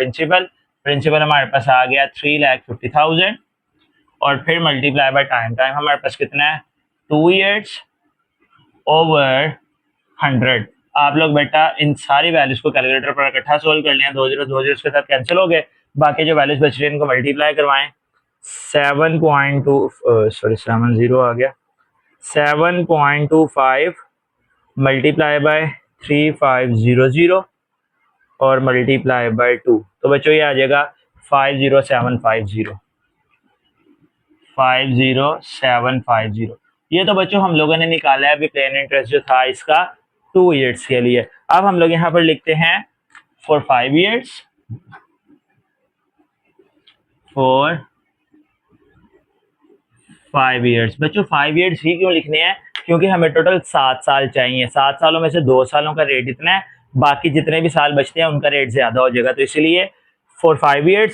प्रिंसिपल हमारे पास आ गया 3,50,000 और फिर मल्टीप्लाई बाय टाइम हमारे पास कितना है 2 years ओवर 100। आप लोग बेटा इन सारी वैल्यूज को कैलकुलेटर पर इकट्ठा सोल्व कर लें, 2 जीरो के साथ कैंसिल हो गए, बाकी जो वैल्यूज बच रही है इनको मल्टीप्लाई करवाएं। 7.0 आ गया, 7.25 मल्टीप्लाई बाय 3500 और मल्टीप्लाई बाय 2, तो बच्चों ये आ जाएगा 50750। ये तो बच्चों हम लोगों ने निकाला है अभी प्लेन इंटरेस्ट जो था इसका 2 years के लिए। अब हम लोग यहाँ पर लिखते हैं फॉर 5 years, फॉर 5 years। बच्चों 5 years ही क्यों लिखने हैं, क्योंकि हमें टोटल 7 साल चाहिए। 7 सालों में से 2 सालों का रेट इतना है, बाकी जितने भी साल बचते हैं उनका रेट ज्यादा हो जाएगा, तो इसलिए फॉर 5 years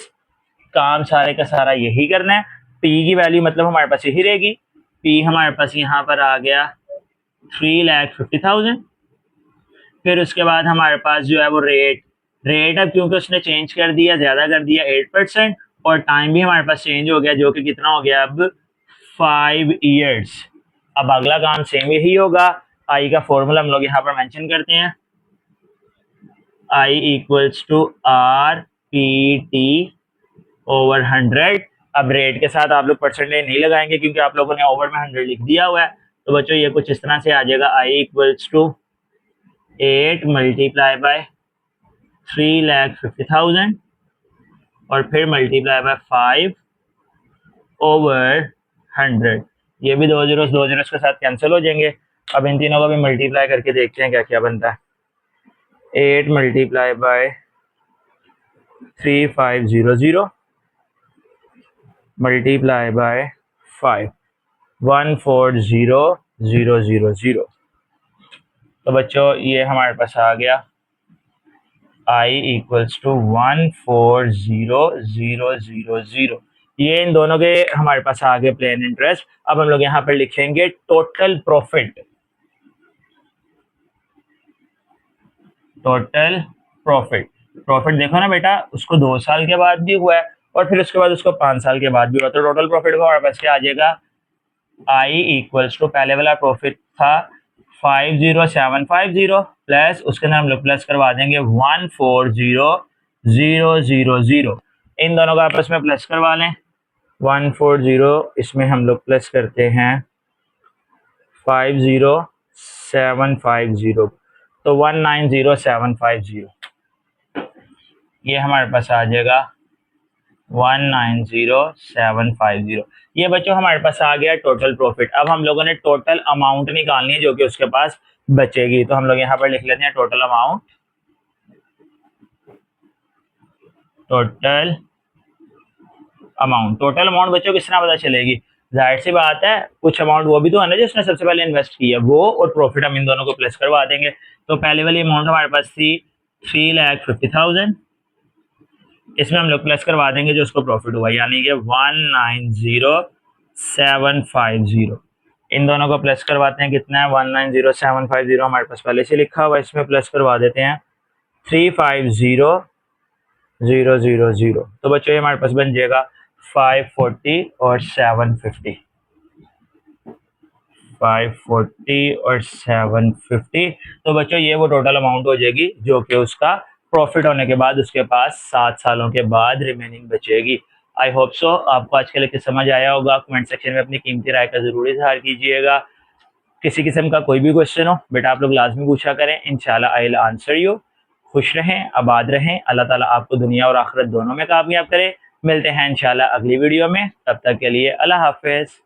काम सारे का सारा यही करना है। पी की वैल्यू मतलब हमारे पास यही रहेगी, पी हमारे पास यहाँ पर आ गया 3,50,000। फिर उसके बाद हमारे पास जो है वो रेट अब क्योंकि उसने चेंज कर दिया, ज्यादा कर दिया 8%, और टाइम भी हमारे पास चेंज हो गया जो कि कितना हो गया अब 5 years। अब अगला काम सेम यही होगा। आई का फॉर्मूला हम लोग यहाँ पर मेंशन करते हैं, I equals to R P T over 100। अब रेट के साथ आप लोग परसेंटेज नहीं लगाएंगे क्योंकि आप लोगों ने ओवर में 100 लिख दिया हुआ है, तो बच्चों ये कुछ इस तरह से आ जाएगा, आई इक्वल्स टू 8 मल्टीप्लाई बाय 3,50,000 और फिर मल्टीप्लाई बाय 5 ओवर 100। ये भी 2 जीरोस के साथ कैंसिल हो जाएंगे। अब इन तीनों को भी मल्टीप्लाई करके देखते हैं क्या क्या बनता है। 8 मल्टीप्लाई बाय 3,500 मल्टीप्लाई बाय 5 140,000। तो बच्चों ये हमारे पास आ गया आई इक्वल्स टू 140,000। ये इन दोनों के हमारे पास आ गए प्लेन इंटरेस्ट। अब हम लोग यहाँ पर लिखेंगे टोटल प्रॉफिट। प्रॉफिट देखो ना बेटा, उसको 2 साल के बाद भी हुआ है और फिर उसके बाद उसको 5 साल के बाद भी हुआ, तो टोटल प्रॉफिट को हमारे पास क्या आ जाएगा, आई इक्वल्स टू पहले वाला प्रॉफिट था 50750 प्लस उसके अंदर हम लोग प्लस करवा देंगे 140,000। इन दोनों का आपस में प्लस करवा लें, 140 इसमें हम लोग प्लस करते हैं 50750, तो 190,750। ये हमारे पास आ जाएगा 190,750। ये बच्चों हमारे पास आ गया टोटल प्रॉफिट। अब हम लोगों ने टोटल अमाउंट निकालनी है जो कि उसके पास बचेगी, तो हम लोग यहाँ पर लिख लेते हैं टोटल अमाउंट। टोटल अमाउंट बच्चों किस तरह पता चलेगी, जाहिर सी बात है कुछ अमाउंट वो भी तो है ना जिसने सबसे पहले इन्वेस्ट किया, वो और प्रॉफिट हम इन दोनों को प्लस करवा देंगे। तो पहले वाली अमाउंट हमारे पास थी 3,50,000, इसमें हम लोग प्लस करवा देंगे जो उसको प्रॉफिट हुआ, यानी कि 190,750। इन दोनों को प्लस करवाते हैं, कितना है 190,750 हमारे पास पहले से लिखा हुआ है, इसमें प्लस करवा देते हैं 350,000। तो बच्चों ये हमारे पास बन जाएगा 540 और 750, 540 और 750। तो बच्चों ये वो टोटल अमाउंट हो जाएगी जो कि उसका प्रॉफिट होने के बाद उसके पास 7 सालों के बाद रिमेनिंग बचेगी। आई होप सो आपको आज के लेक्चर समझ आया होगा। कमेंट सेक्शन में अपनी कीमती राय का जरूर इजहार कीजिएगा। किसी किस्म का कोई भी क्वेश्चन हो बेटा आप लोग लाजमी पूछा करें, इंशाल्लाह आई विल आंसर यू। खुश रहें, आबाद रहें, अल्लाह ताला आपको दुनिया और आखिरत दोनों में कामयाब करे। मिलते हैं इंशाल्लाह अगली वीडियो में, तब तक के लिए अल्लाह हाफिज।